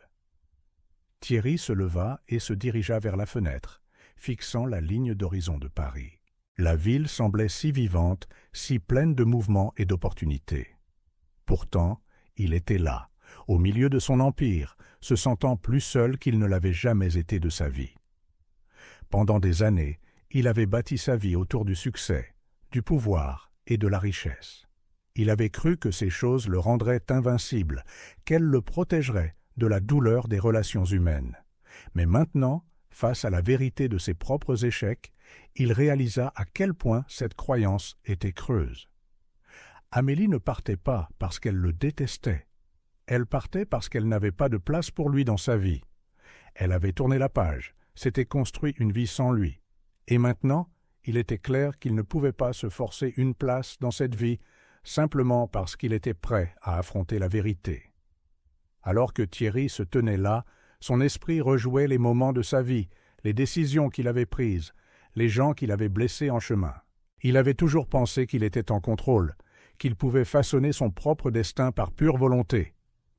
Speaker 1: Thierry se leva et se dirigea vers la fenêtre, fixant la ligne d'horizon de Paris. La ville semblait si vivante, si pleine de mouvements et d'opportunités. Pourtant, il était là, au milieu de son empire, se sentant plus seul qu'il ne l'avait jamais été de sa vie. Pendant des années, il avait bâti sa vie autour du succès, du pouvoir et de la richesse. Il avait cru que ces choses le rendraient invincible, qu'elles le protégeraient de la douleur des relations humaines. Mais maintenant, face à la vérité de ses propres échecs, il réalisa à quel point cette croyance était creuse. Amélie ne partait pas parce qu'elle le détestait. Elle partait parce qu'elle n'avait pas de place pour lui dans sa vie. Elle avait tourné la page, s'était construit une vie sans lui. Et maintenant, il était clair qu'il ne pouvait pas se forcer une place dans cette vie simplement parce qu'il était prêt à affronter la vérité. Alors que Thierry se tenait là, son esprit rejouait les moments de sa vie, les décisions qu'il avait prises, les gens qu'il avait blessés en chemin. Il avait toujours pensé qu'il était en contrôle, qu'il pouvait façonner son propre destin par pure volonté.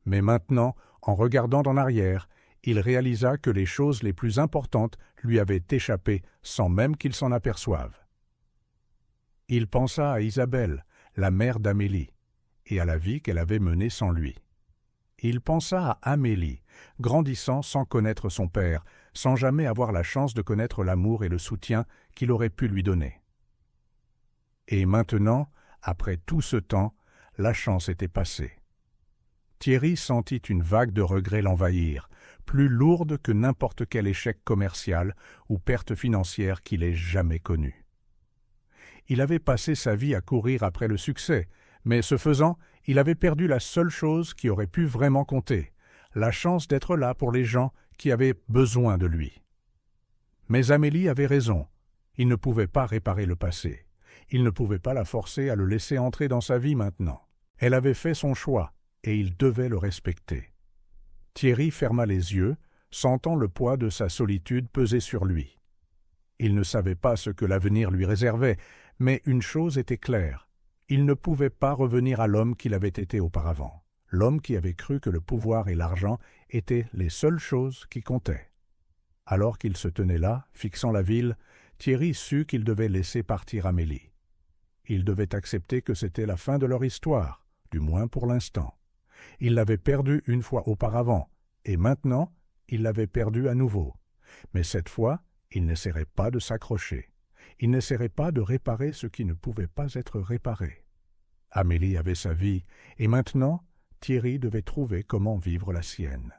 Speaker 1: Mais maintenant, en regardant en arrière, il réalisa que les choses les plus importantes lui avaient échappé sans même qu'il s'en aperçoive. Il pensa à Isabelle, la mère d'Amélie, et à la vie qu'elle avait menée sans lui. Il pensa à Amélie, grandissant sans connaître son père, sans jamais avoir la chance de connaître l'amour et le soutien qu'il aurait pu lui donner. Et maintenant, après tout ce temps, la chance était passée. Thierry sentit une vague de regrets l'envahir, plus lourde que n'importe quel échec commercial ou perte financière qu'il ait jamais connue. Il avait passé sa vie à courir après le succès, mais ce faisant, il avait perdu la seule chose qui aurait pu vraiment compter, la chance d'être là pour les gens qui avaient besoin de lui. Mais Amélie avait raison, il ne pouvait pas réparer le passé, il ne pouvait pas la forcer à le laisser entrer dans sa vie maintenant. Elle avait fait son choix, et il devait le respecter. Thierry ferma les yeux, sentant le poids de sa solitude peser sur lui. Il ne savait pas ce que l'avenir lui réservait, mais une chose était claire, il ne pouvait pas revenir à l'homme qu'il avait été auparavant, l'homme qui avait cru que le pouvoir et l'argent étaient les seules choses qui comptaient. Alors qu'il se tenait là, fixant la ville, Thierry sut qu'il devait laisser partir Amélie. Il devait accepter que c'était la fin de leur histoire, du moins pour l'instant. Il l'avait perdue une fois auparavant, et maintenant, il l'avait perdue à nouveau. Mais cette fois, il n'essaierait pas de s'accrocher. Il n'essaierait pas de réparer ce qui ne pouvait pas être réparé. Amélie avait sa vie, et maintenant, Thierry devait trouver comment vivre la sienne.